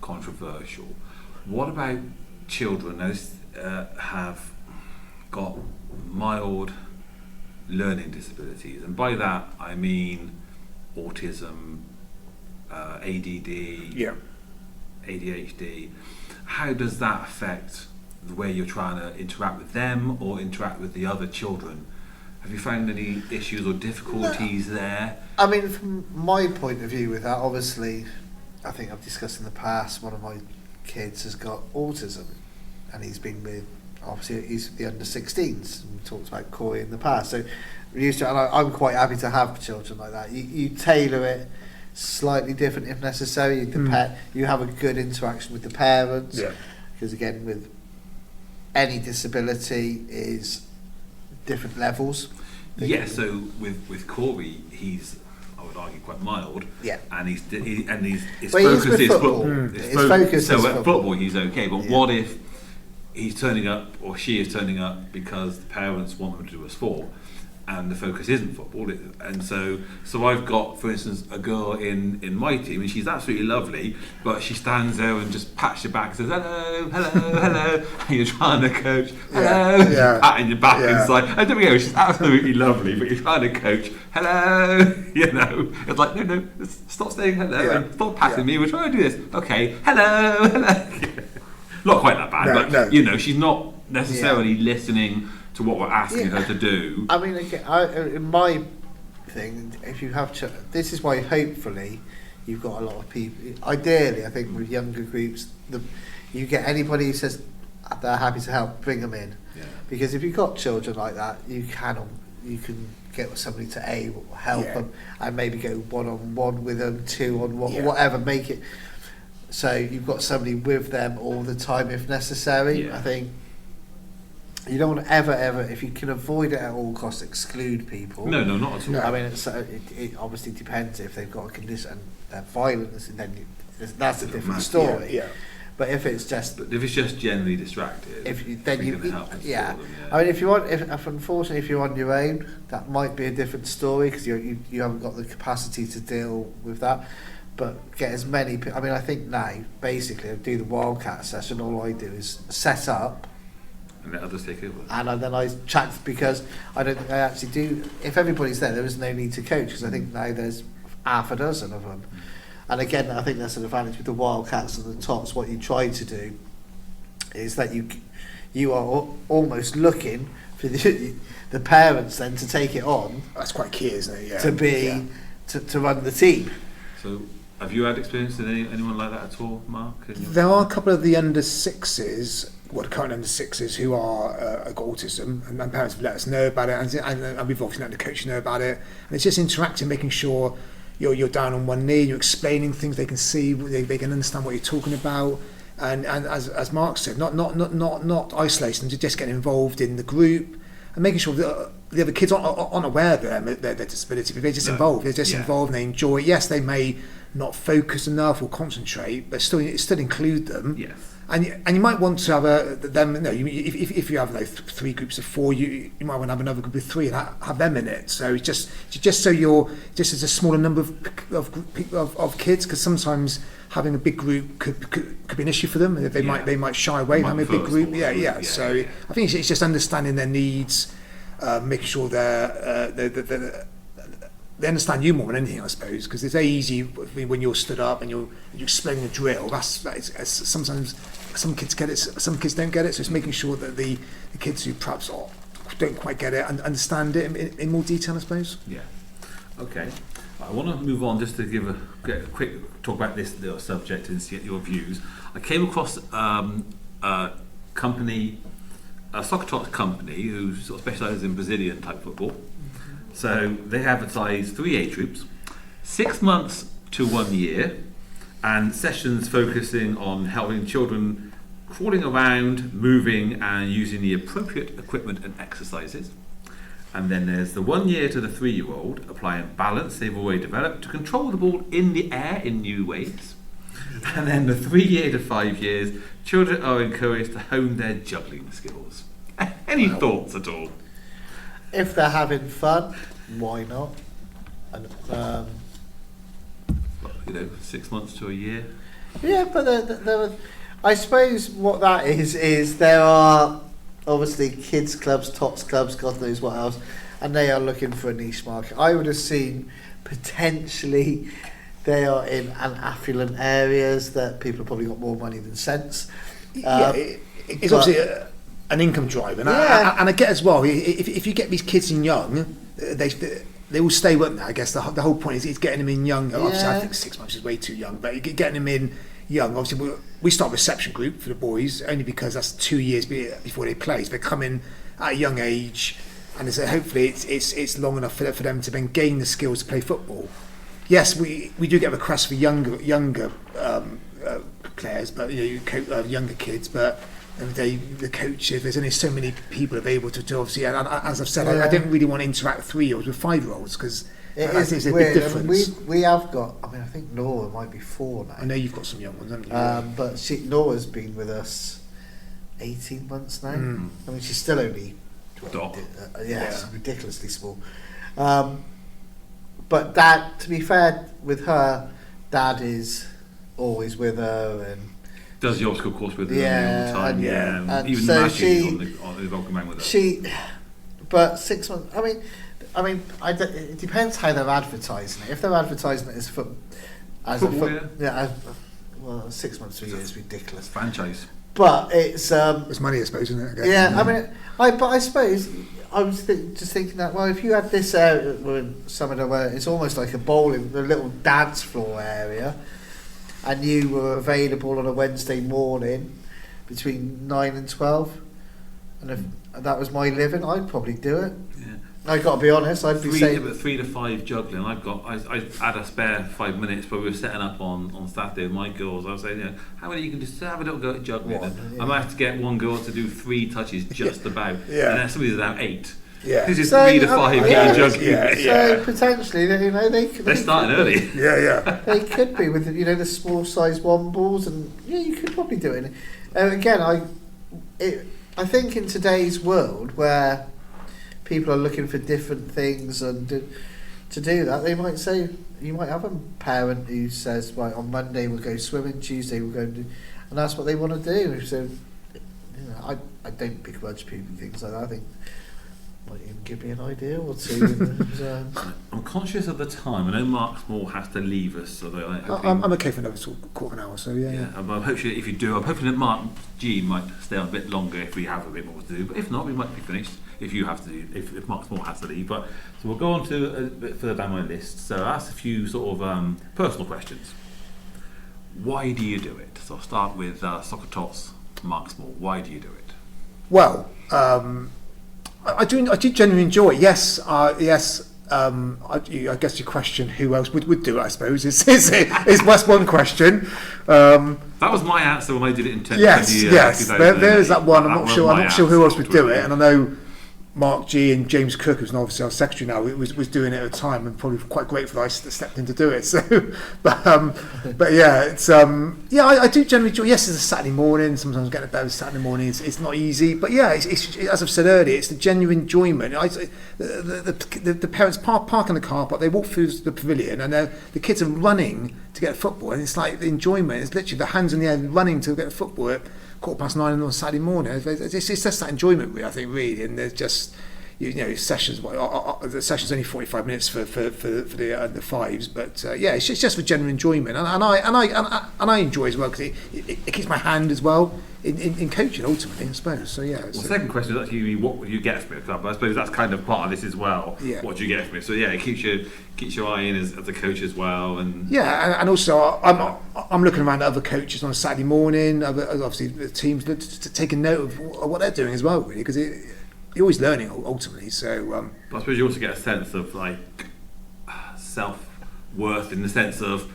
controversial. What about children who have got mild learning disabilities, and by that I mean autism, ADD, ADHD? How does that affect the way you're trying to interact with them or interact with the other children? Have you found any issues or difficulties there? I mean, from my point of view with that, obviously, I think I've discussed in the past, one of my kids has got autism, and he's been with, obviously he's the under 16s, and we talked about Corey in the past, so we used to, and I'm quite happy to have children like that. You tailor it slightly different if necessary. You have a good interaction with the parents, because again, with any disability is different levels. So with Corey, he's, I would argue, quite mild. And his focus is football. So at football he's okay, but what if he's turning up or she is turning up because the parents want them to do a sport and the focus isn't football, and so I've got, for instance, a girl in my team, and she's absolutely lovely, but she stands there and just pats your back and says hello, and you're trying to coach, hello, patting your back inside, and there we go, she's absolutely lovely, but you're trying to coach, hello, it's like, no, stop saying hello, and stop patting me, we're trying to do this, okay, hello. Not quite that bad, but she's not necessarily listening to what we're asking her to do. I mean, in my thing, if you have this is why hopefully you've got a lot of people. Ideally, I think with younger groups, you get anybody who says they're happy to help, bring them in. Because if you've got children like that, you can get somebody to help them and maybe go 1-on-1 with them, 2-on-1, whatever, make it so you've got somebody with them all the time if necessary. I think You don't want to ever, if you can avoid it at all costs, exclude people. No, not at all. No. I mean, it obviously depends if they've got a condition, violence, and then that's a different story. Yeah. But if it's just, But if it's just generally distracted, then you, help and yeah. support them, I mean, if unfortunately if you're on your own, that might be a different story because you haven't got the capacity to deal with that. But get as many. I mean, I think now basically I do the Wildcat session. All I do is set up. and let others take over. And then I chat because I don't think I actually do. If everybody's there is no need to coach because I think now there's half a dozen of them. And again, I think that's an advantage with the Wildcats and the Tots. What you try to do is that you are almost looking for the parents then to take it on. That's quite key, isn't it? Yeah. To be to run the team. So, have you had experience with anyone like that at all, Mark? There are a couple of the under sixes, the current under sixes, who are got autism, and parents have let us know about it, and we've obviously let the coach know about it. And it's just interacting, making sure you're down on one knee, you're explaining things they can see, they can understand what you're talking about, and as Mark said, not isolating them, just getting involved in the group and making sure that the other kids aren't aware of their disability, but they're just involved. They're just involved and they enjoy it. Yes, they may not focus enough or concentrate, but still include them. Yes. And you might want to have them. No, if you have three groups of four, you might want to have another group of three and have them in it. So just so you're just as a smaller number of kids, because sometimes having a big group could be an issue for them. They might shy away from having a big group. Yeah. So I think it's just understanding their needs, making sure they understand you more than anything, I suppose, because it's very easy when you're stood up and you're explaining a drill. That's sometimes some kids get it, some kids don't get it. So it's making sure that the kids who perhaps don't quite get it and understand it in more detail, I suppose. Yeah. Okay. I want to move on just to get a quick talk about this little subject and get your views. I came across a company, a Soccer Tots company, who sort of specialises in Brazilian type football. So they advertise 3 age groups, 6 months to 1 year, and sessions focusing on helping children crawling around, moving, and using the appropriate equipment and exercises. And then there's the 1 year to the 3-year-old, applying balance they've already developed to control the ball in the air in new ways. And then the 3 year to 5 years, children are encouraged to hone their juggling skills. Any thoughts at all? If they're having fun, why not? And, 6 months to a year. yeah, but I suppose what that is there are obviously kids clubs, tots clubs, God knows what else, and they are looking for a niche market. I would have seen potentially they are in affluent areas that people have probably got more money than sense. It's obviously an income driver, and I get as well. If you get these kids in young, they will stay, won't they? I guess the whole point is getting them in young. Obviously, I think 6 months is way too young, but getting them in young. Obviously, we start a reception group for the boys only because that's 2 years before they play. So they come in at a young age, and so hopefully it's long enough for them to then gain the skills to play football. Yes, we do get requests for younger players, but younger kids, but. The coaches, there's only so many people available to do, obviously, and as I've said, I don't really want to interact with 3-year-olds with 5-year-olds because it's a big difference. We have got, I think Nora might be 4 now. I know you've got some young ones, haven't you? But Nora's been with us 18 months now. I mean, she's still only it's ridiculously small. But Dad, to be fair with her, Dad is always with her and does the obstacle course with her all the time, and even so she's on the welcome man with her. But 6 months. I mean, it depends how they're advertising it. If they're advertising it as football, 6 months to a year is ridiculous. Franchise, but it's money, I suppose, isn't it? Yeah, I suppose I was just thinking that if you had this area where it's almost like a bowling, a little dance floor area. And you were available on a Wednesday morning between 9 and 12, and if that was my living, I'd probably do it. Yeah. I got to be honest, I'd be saying 3 to 5 juggling. I had a spare 5 minutes, but we were setting up on Saturday with my girls. I was saying, how many you can just have a little go at juggling. I might have to get one girl to do 3 touches just about, and then somebody's about 8. Yeah. This is 3 to 5 juggling. So potentially, they're starting early. Yeah. They could be with the small size 1 balls, and you could probably do it. Again, I think in today's world where people are looking for different things and to do that, they might say, you might have a parent who says, right, on Monday we'll go swimming, Tuesday we'll go and that's what they want to do. So I don't begrudge people things like that. I think might even give me an idea or two. I'm conscious of the time. I know Mark Small has to leave us, although I'm okay for another quarter of an hour, so yeah. I'm hoping if you do, I'm hoping that Mark G might stay on a bit longer if we have a bit more to do. But if not, we might be finished. If you have to do, if Mark Small has to leave, so we'll go on to a bit further down my list. So I asked a few sort of personal questions. Why do you do it? So I'll start with Soccer Tots, Mark Small. Why do you do it? Well, I do genuinely enjoy it. Yes. I guess your question, who else would do it? I suppose is that's one question. That was my answer when I did it in 10 yes. years. There is that one. I'm not sure who else would do it, and I know Mark G and James Cook, who's obviously our secretary now, was doing it at a time, and probably quite grateful I stepped in to do it. So, but yeah, it's I do generally enjoy. Yes, it's a Saturday morning. Sometimes getting out of Saturday morning, it's not easy, but yeah, it's as I've said earlier, it's the genuine enjoyment. The parents park in the car park, they walk through the pavilion, and the kids are running to get football, and it's like the enjoyment. It's literally the hands in the air running to get the football at 9:15 on a Saturday morning. It's just that enjoyment, really, I think, really. And there's just sessions. The session's only 45 minutes for the fives, but it's just for general enjoyment, and I enjoy as well because it keeps my hand as well in coaching ultimately, I suppose. So yeah. Well, the second question is actually what would you get from it? I suppose that's kind of part of this as well. Yeah. What do you get from it? So yeah, it keeps your eye in as a coach as well, and and also I'm looking around at other coaches on a Saturday morning, obviously the teams to take a note of what they're doing as well, really, because you're always learning ultimately. So I suppose you also get a sense of like self-worth in the sense of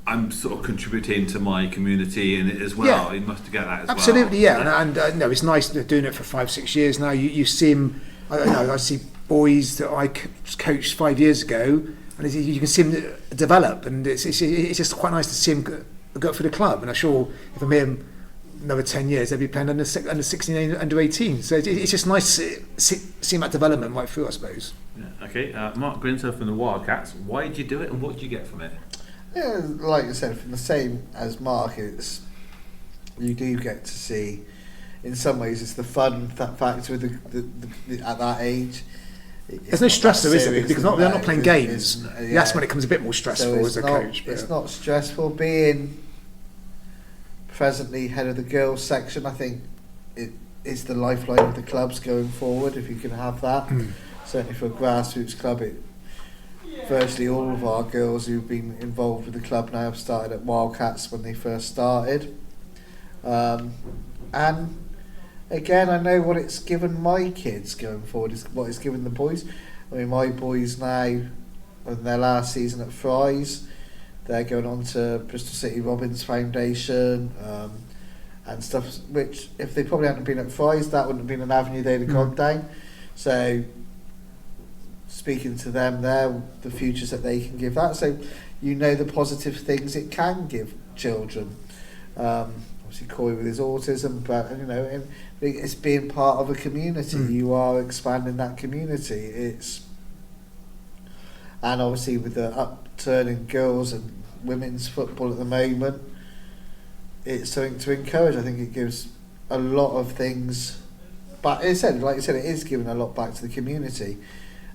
I'm sort of contributing to my community in it as well. Yeah. You must get that as absolutely, well. And it's nice doing it for 5-6 years now. You see them. I see boys that I coached 5 years ago, and you can see them develop, and it's just quite nice to see them go through the club. And I'm sure if I'm here another 10 years, they'll be playing under 16, under 18. So it's just nice to see that development right through, I suppose. Yeah. Okay, Mark Grinter from the Wildcats. Why did you do it, and what did you get from it? Yeah, like I said, from the same as Mark, you do get to see. In some ways, it's the fun factor with the at that age. There's no stress though, is it? Because they're not playing games. That's when it becomes a bit more stressful as a coach. It's not stressful. Being presently head of the girls section, I think it is the lifeline of the clubs going forward. If you can have that, certainly for a grassroots club, virtually all of our girls who've been involved with the club now have started at Wildcats when they first started, and again, I know what it's given my kids going forward is what it's given the boys. I mean, my boys now, in their last season at Fry's, they're going on to Bristol City Robbins Foundation and stuff, which if they probably hadn't been at Fry's, that wouldn't have been an avenue they'd have gone down. So speaking to them there, the futures that they can give that. So the positive things it can give children. Obviously Corey with his autism, but it's being part of a community. You are expanding that community. And obviously with the upturn in girls and women's football at the moment, it's something to encourage. I think it gives a lot of things, but like I said, it is giving a lot back to the community.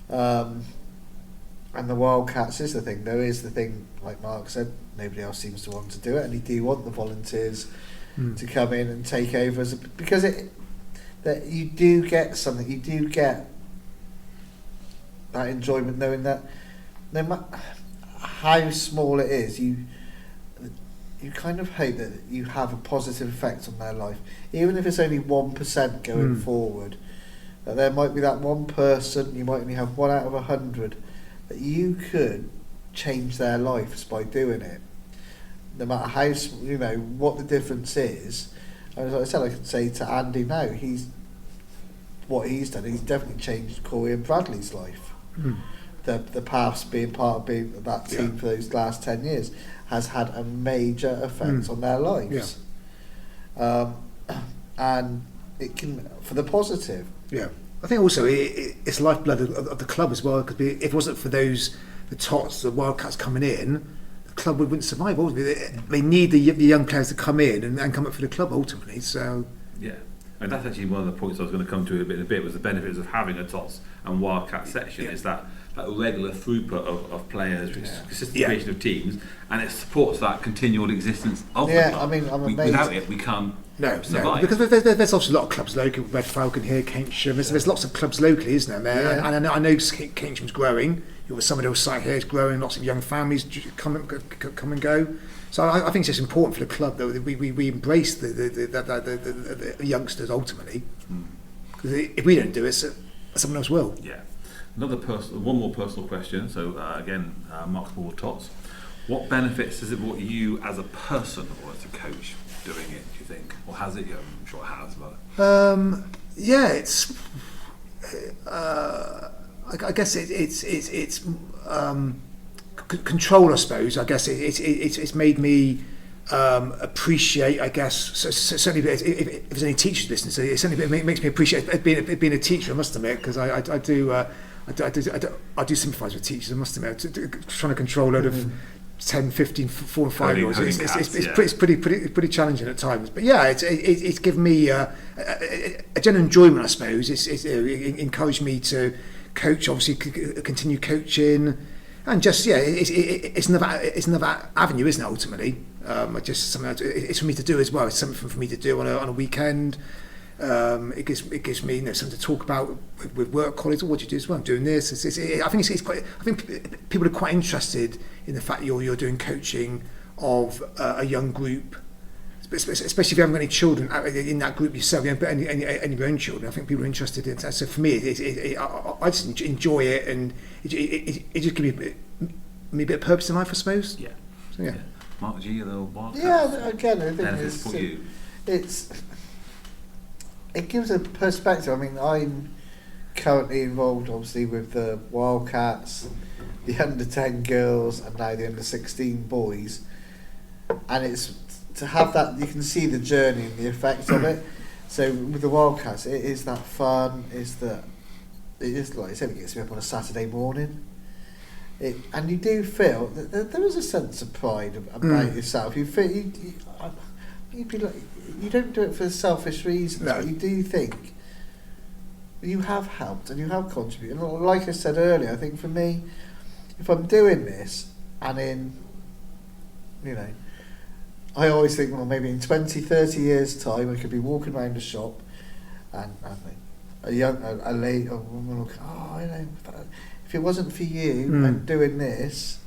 And the Wildcats is the thing. There is the thing, like Mark said, nobody else seems to want to do it, and you do want the volunteers to come in and take over because that you do get something. You do get that enjoyment knowing that no matter how small it is, you kind of hope that you have a positive effect on their life, even if it's only 1% going forward. that there might be that one person, you might only have 1 out of 100, that you could change their lives by doing it. No matter how, what the difference is. As I said, I could say to Andy now, what he's done, he's definitely changed Corey and Bradley's life. The paths being part of being that team for those last 10 years has had a major effect on their lives. And it can, for the positive. Yeah, I think also it's lifeblood of the club as well, because if it wasn't for the Tots, the Wildcats coming in, the club wouldn't survive. Ultimately, they need the young players to come in and come up for the club ultimately. So yeah, and that's actually one of the points I was going to come to in a bit was the benefits of having a Tots and Wildcat section is that regular throughput of players, consistent creation of teams, and it supports that continual existence of the club. I mean, I'm amazed. Without it, we can't survive. No, because there's obviously a lot of clubs locally. Red Falcon here, Keynsham. There's lots of clubs locally, isn't there? Yeah. And I know Keynsham's growing. Your Somerville site here is growing. Lots of young families come and go. So I think it's just important for the club that we embrace the youngsters ultimately. Because if we don't do it, someone else will. Yeah. One more personal question. So again, Mark Moore Tots. What benefits has it brought you as a person or as a coach doing it? Do you think, or has it? I'm sure it has, but it's. I guess it's control. I suppose. I guess it's made me appreciate. I guess certainly if there's any teachers listening, it certainly makes me appreciate being a teacher. I must admit, because I do. I do sympathise with teachers. I must admit, trying to control a load of 10, 15, 4 and 5 year olds. It's pretty challenging at times. But yeah, it's given me a general enjoyment, I suppose. It's encouraged me to coach, obviously continue coaching, and just it's another avenue, isn't it? Ultimately, just something it's for me to do as well. It's something for me to do on a weekend. It gives me something to talk about with work colleagues. What do you do as well? I'm doing this. I think people are quite interested in the fact you're doing coaching of a young group, especially if you haven't got any children in that group yourself. You haven't got any of your own children. I think people are interested in that. So for me, I just enjoy it, and it just gives me a bit of purpose in life, I suppose. Yeah. So yeah. Mark G, the Wildcats. Yeah, again, I think it gives a perspective. I mean, I'm currently involved, obviously, with the Wildcats, the under 10 girls, and now the under 16 boys. And it's to have that, you can see the journey and the effects of it. So with the Wildcats, it is that fun. It is like I said, it gets me up on a Saturday morning. And you do feel that there is a sense of pride about yourself. You feel you'd be like, you don't do it for selfish reasons, but you do think you have helped and you have contributed. And like I said earlier, I think for me, if I'm doing this, and I always think, well, maybe in 20, 30 years' time, I could be walking around the shop, and a woman will go, if it wasn't for you and doing this,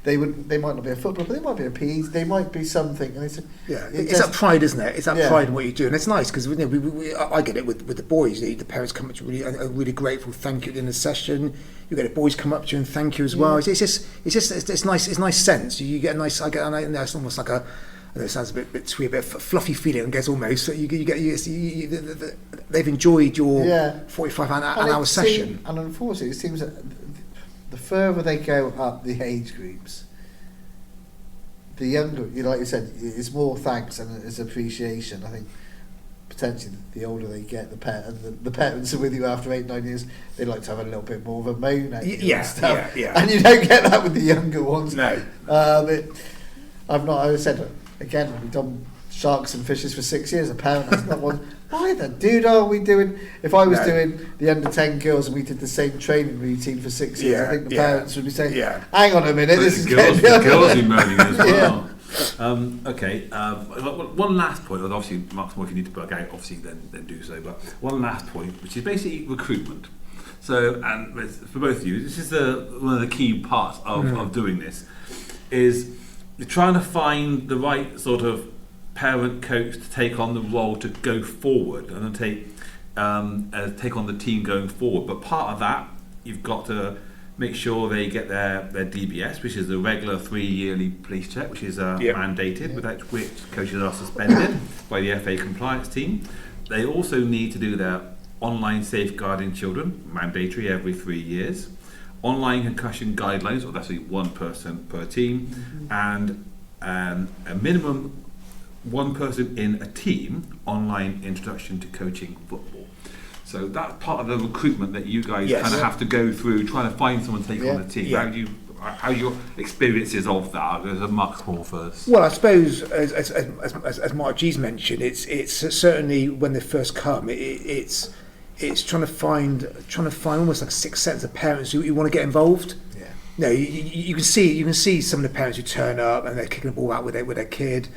they might not be a footballer, but they might be a PE, they might be something. And it's that pride, isn't it? It's that pride in what you do, and it's nice because I get it with the boys. The parents come up to you, are really grateful, thank you in the session. You get the boys come up to you and thank you as well. It's nice. It's a nice sense. You get a nice. It's almost like a. It sounds a bit sweet, a bit fluffy feeling. I guess almost. So they've enjoyed your 45 an hour session. And unfortunately, it seems that the further they go up the age groups, the younger, like you said, it's more thanks and it's appreciation. I think potentially the older they get, the parents are with you after 8-9 years. They like to have a little bit more of a moan at you and stuff. And you don't get that with the younger ones. No. I said again, we've done sharks and fishes for 6 years. A parent has not one. Why the dude are we doing? If I was doing the under 10 girls and we did the same training routine for 6 years, I think the parents would be saying, "Hang on a minute, this is girls be moaning as well." Okay. One last point. Obviously, Mark, if you need to plug out, obviously then do so. But one last point, which is basically recruitment. So, and for both of you, this is one of the key parts of doing this, is you're trying to find the right sort of parent coach to take on the role to go forward and then take take on the team going forward. But part of that, you've got to make sure they get their DBS, which is the regular 3-yearly police check, which is mandated, without which coaches are suspended by the FA compliance team. They also need to do their online safeguarding children, mandatory every 3 years. Online concussion guidelines, or that's only one person per team, and a minimum one person in a team online introduction to coaching football. So that's part of the recruitment that you guys kind of have to go through, trying to find someone to take on the team. How your experiences of that? There's a Mark Hall first. Well, I suppose as Mark G's mentioned, it's certainly when they first come, it's trying to find almost like a sixth sense of parents who want to get involved. Yeah. No, you can see some of the parents who turn up and they're kicking the ball out with their kid,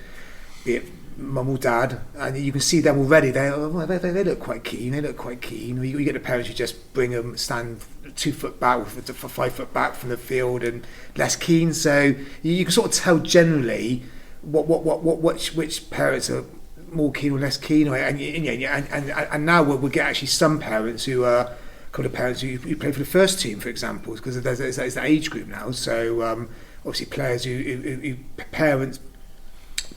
be it mum or dad, and you can see them already. They look quite keen. You get the parents who just bring them, stand 2 foot back, 5 foot back from the field, and less keen. So you can sort of tell generally which parents are more keen or less keen. And now we'll get actually some parents who are kind of parents who play for the first team, for example, because there's that age group now. So obviously players who parents,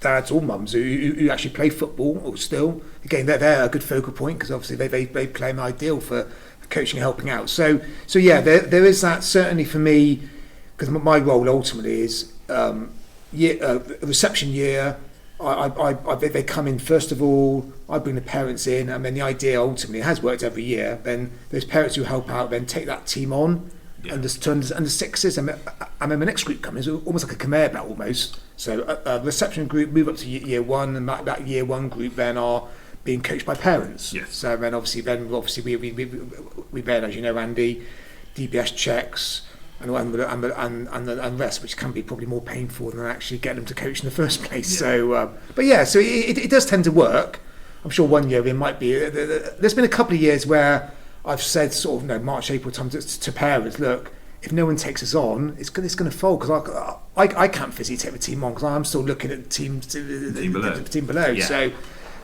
dads or mums who actually play football or still, again they're a good focal point, because obviously they play an ideal for coaching and helping out. So yeah, there is that certainly for me, because my role ultimately is reception year. They come in first of all. I bring the parents in, and then the idea ultimately, it has worked every year. Then those parents who help out then take that team on. Under sixes, and then the next group comes, almost like a conveyor belt almost. So a reception group move up to year one, and that year one group then are being coached by parents. Yes. So then obviously we then, as you know, Andy, DBS checks and the rest, which can be probably more painful than actually getting them to coach in the first place. Yeah. So but yeah, so it does tend to work. I'm sure one year it might be. There's been a couple of years where I've said sort of March, April time to parents, look, if no one takes us on, it's going to fold, because I can't physically take the team on, because I'm still looking at the team below. Yeah.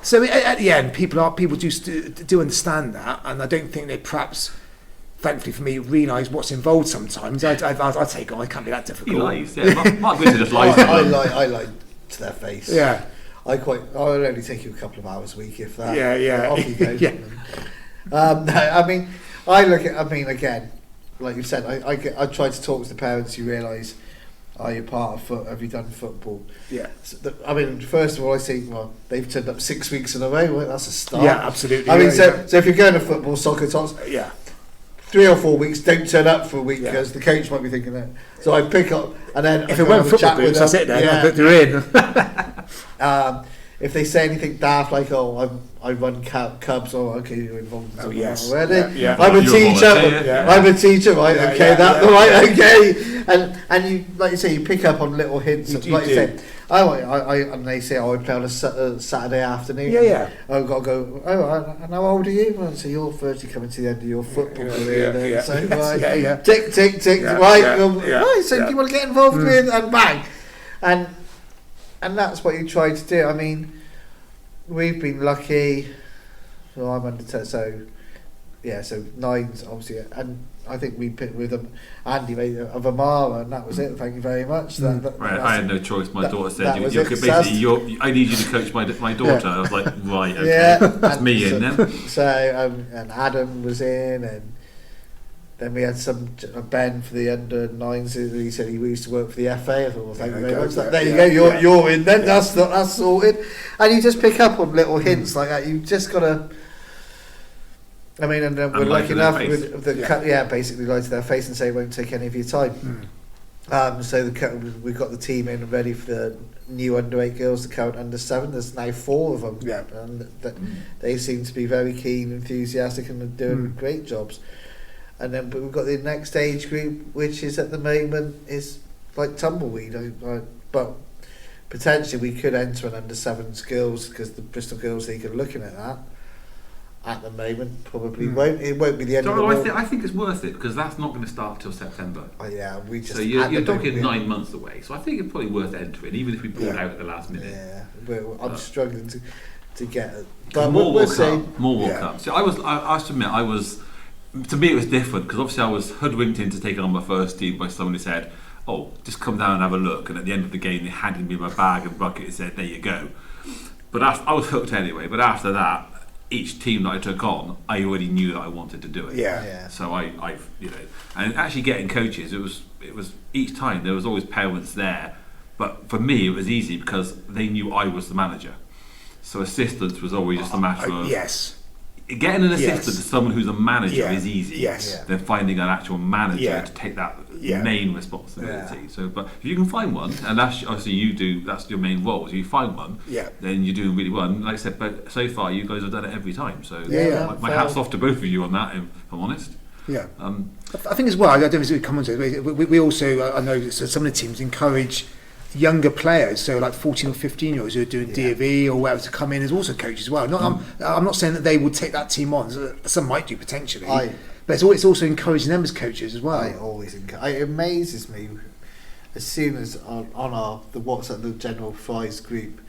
So at the end, people do understand that, and I don't think they perhaps, thankfully for me, realise what's involved sometimes. I take on, I can't be that difficult. He lies, yeah. Mark Grinter just lies. I lie to their face. Yeah. I'll only take you a couple of hours a week, if that. Yeah. Off you go. Yeah. Again, like you said, I try to talk to the parents who realise, are you part of have you done football? Yeah. So first of all, I say, well, they've turned up 6 weeks in a row. Well, that's a start. Yeah, absolutely. So if you're going to football, Soccer Tots, 3 or 4 weeks, don't turn up for a week, because the coach might be thinking that. So I pick up, and then if it weren't football boots, that's it then. Yeah. They're in. If they say anything daft, like, I run Cubs, or okay, you're involved in something already. Yeah. I'm a teacher, right? Okay. And you, like you say, you pick up on little hints. And they say, I play on a Saturday afternoon. Yeah. I've got to go. And how old are you? Well, so you're 30, coming to the end of your football career. Yeah. So tick. Right. So do you want to get involved with? And bang. And that's what you try to do. I mean, we've been lucky. So I'm under 10, so 9's obviously, and I think we picked with them Andy of Amara, and that was it. Thank you very much. I had no choice. My daughter said, I need you to coach my daughter. I was like, right, okay, that's me in then. So and Adam was in, and then we had Ben for the under 9s. He said he used to work for the FA. I thought, well, thank you very much. There you go. You're in then. That's sorted. And you just pick up on little hints like that. You just got to. I mean, and we're lucky enough with basically lie to their face and say won't take any of your time. So we've got the team in ready for the new under 8 girls, the current under 7. There's now 4 of them, and they seem to be very keen, enthusiastic, and are doing great jobs. And then, but we've got the next age group, which is at the moment is like tumbleweed. But potentially we could enter an under 7s girls, because the Bristol Girls League are looking at that. At the moment, probably won't. It won't be the end of the world. I think it's worth it, because that's not going to start till September. So you're talking 9 months away. So I think it's probably worth entering, even if we pulled out at the last minute. Yeah, I'm struggling to get it. But more we'll will see. come. More will come. So I have to admit, to me it was different because obviously I was hoodwinked into taking on my first team by someone who said, "Oh, just come down and have a look." And at the end of the game, they handed me my bag and bucket and said, "There you go." But I was hooked anyway. But after that, each team that I took on, I already knew that I wanted to do it. Yeah. So I and actually getting coaches, it was each time there was always parents there. But for me, it was easy because they knew I was the manager. So assistance was always just a matter of getting an assistant to someone who's a manager is easy than finding an actual manager to take that main responsibility. So, but if you can find one, and that's obviously that's your main role. So you find one, then you're doing really well. And like I said, but so far you guys have done it every time. So my hat's off to both of you on that. If I'm honest. Yeah. I think as well. I don't know if it's come on to it. We also, I know some of the teams encourage younger players, so like 14 or 15 year olds who are doing D&V or whatever, to come in as also coaches as well. I'm not saying that they will take that team on. Some might do potentially, but it's also encouraging them as coaches as well. I always encourage. It amazes me as soon as on the WhatsApp, the general Fries group,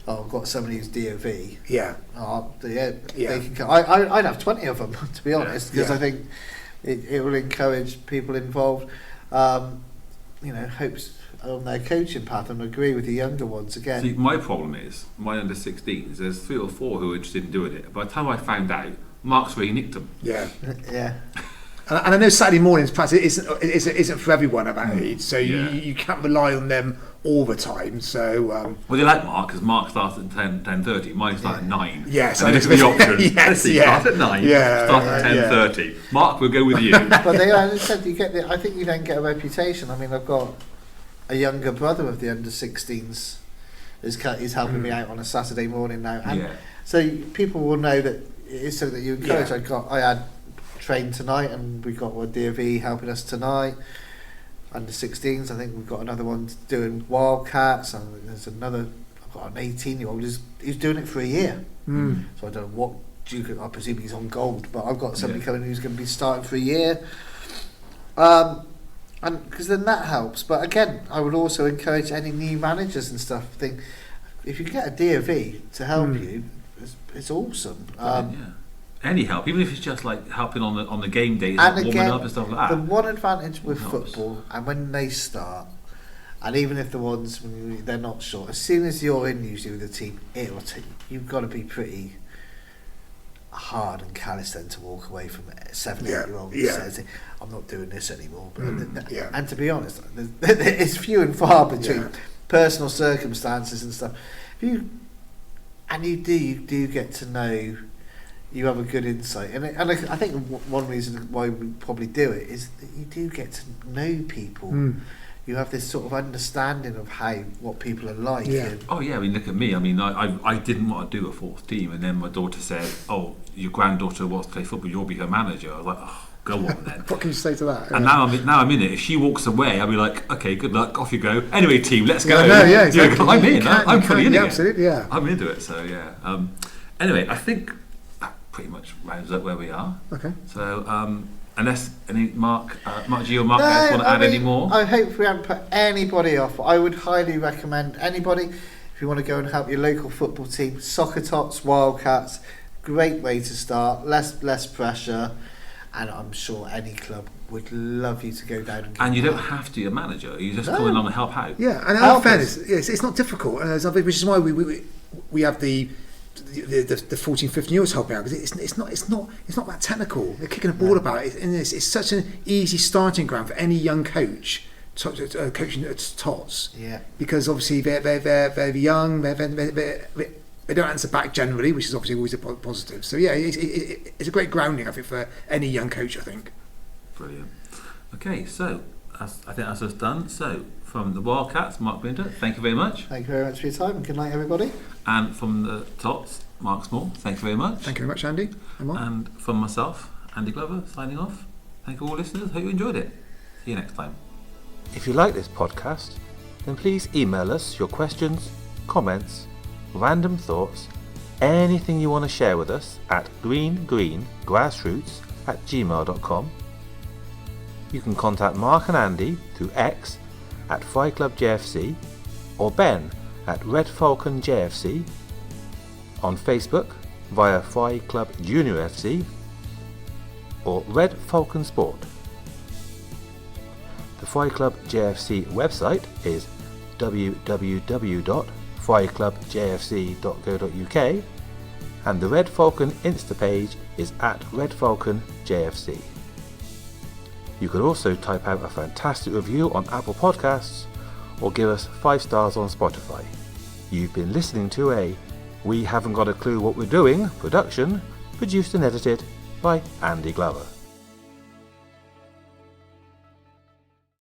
I've got somebody who's D&V. Yeah. They can come. I'd have 20 of them to be honest, because I think it will encourage people involved. Hopes on their coaching path, and agree with the younger ones again. See, my problem is my under 16s. There's 3 or 4 who are interested in doing it. By the time I found out, Mark's really nicked them. Yeah. And I know Saturday mornings practice isn't for everyone at that age, so you can't rely on them all the time. So well, they like Mark because Mark starts at 10:30. Mine starts at 9. Yes, and this is the option. Start at 9. Start at 10:30. Mark, we'll go with you. But as I said, I think you then get a reputation. I mean, I've got a younger brother of the under 16s is helping me out on a Saturday morning now, and so people will know that it's something that you encourage. I had trained tonight, and we got a D&V helping us tonight. Under 16s, I think we've got another one doing Wildcats, and there's another. I've got an 18-year-old who's doing it for a year. So I don't know what Duke. I presume he's on gold, but I've got somebody coming who's going to be starting for a year. And because then that helps. But again, I would also encourage any new managers and stuff. Think if you get a D&V to help you, it's awesome. Any help, even if it's just like helping on the game days, and warming again, up and stuff like that. The one advantage with football, and when they start, and even if the ones when they're not sure, as soon as you're in usually with the team, you've got to be pretty hard and callous then to walk away from a 7-8-year-old who says, "I'm not doing this anymore." And to be honest, it's few and far between personal circumstances and stuff. You do get to know. You have a good insight, and I think one reason why we probably do it is that you do get to know people. You have this sort of understanding of what people are like. I mean, look at me. I mean, I didn't want to do a 4th team, and then my daughter said, "Oh, your granddaughter wants to play football. You'll be her manager." I was like, "Oh, go on then." What can you say to that? And now I'm in it. If she walks away, I'll be like, "Okay, good luck. Off you go. Anyway, team, let's go." Exactly. I'm in. I'm fully in it. Absolutely, I'm into it. So anyway, I think pretty much rounds up where we are. Okay. So, unless Mark G or Mark S want to add any more? I hope we haven't put anybody off. I would highly recommend anybody, if you want to go and help your local football team, Soccer Tots, Wildcats, great way to start, less pressure, and I'm sure any club would love you to go down and you don't have to be a manager. You just come along and help out. Yeah, and in all fairness, it's not difficult, which is why we have the 14, 15 year olds helping out, because it's not that technical. They're kicking a ball about it, and it's such an easy starting ground for any young coach coaching at Tots. Because obviously they're young, they don't answer back generally, which is obviously always a positive. So it's a great grounding, I think, for any young coach, I think. Brilliant. Okay, so I think that's us done. So from the Wildcats, Mark Grinter, thank you very much. Thank you very much for your time, and good night, everybody. And from the Tots, Mark Small, thank you very much. Thank you very much, Andy. And from myself, Andy Glover, signing off. Thank you all listeners. Hope you enjoyed it. See you next time. If you like this podcast, then please email us your questions, comments, random thoughts, anything you want to share with us at greengrassroots@gmail.com. You can contact Mark and Andy through X at Fry Club JFC or Ben at Red Falcon JFC. on Facebook via Fry Club Junior FC or Red Falcon Sport. The Fry Club JFC website is www.fryclubjfc.co.uk and the Red Falcon Insta page is at Red Falcon JFC. You could also type out a fantastic review on Apple Podcasts or give us 5 stars on Spotify. You've been listening to a We Haven't Got a Clue What We're Doing production, produced and edited by Andy Glover.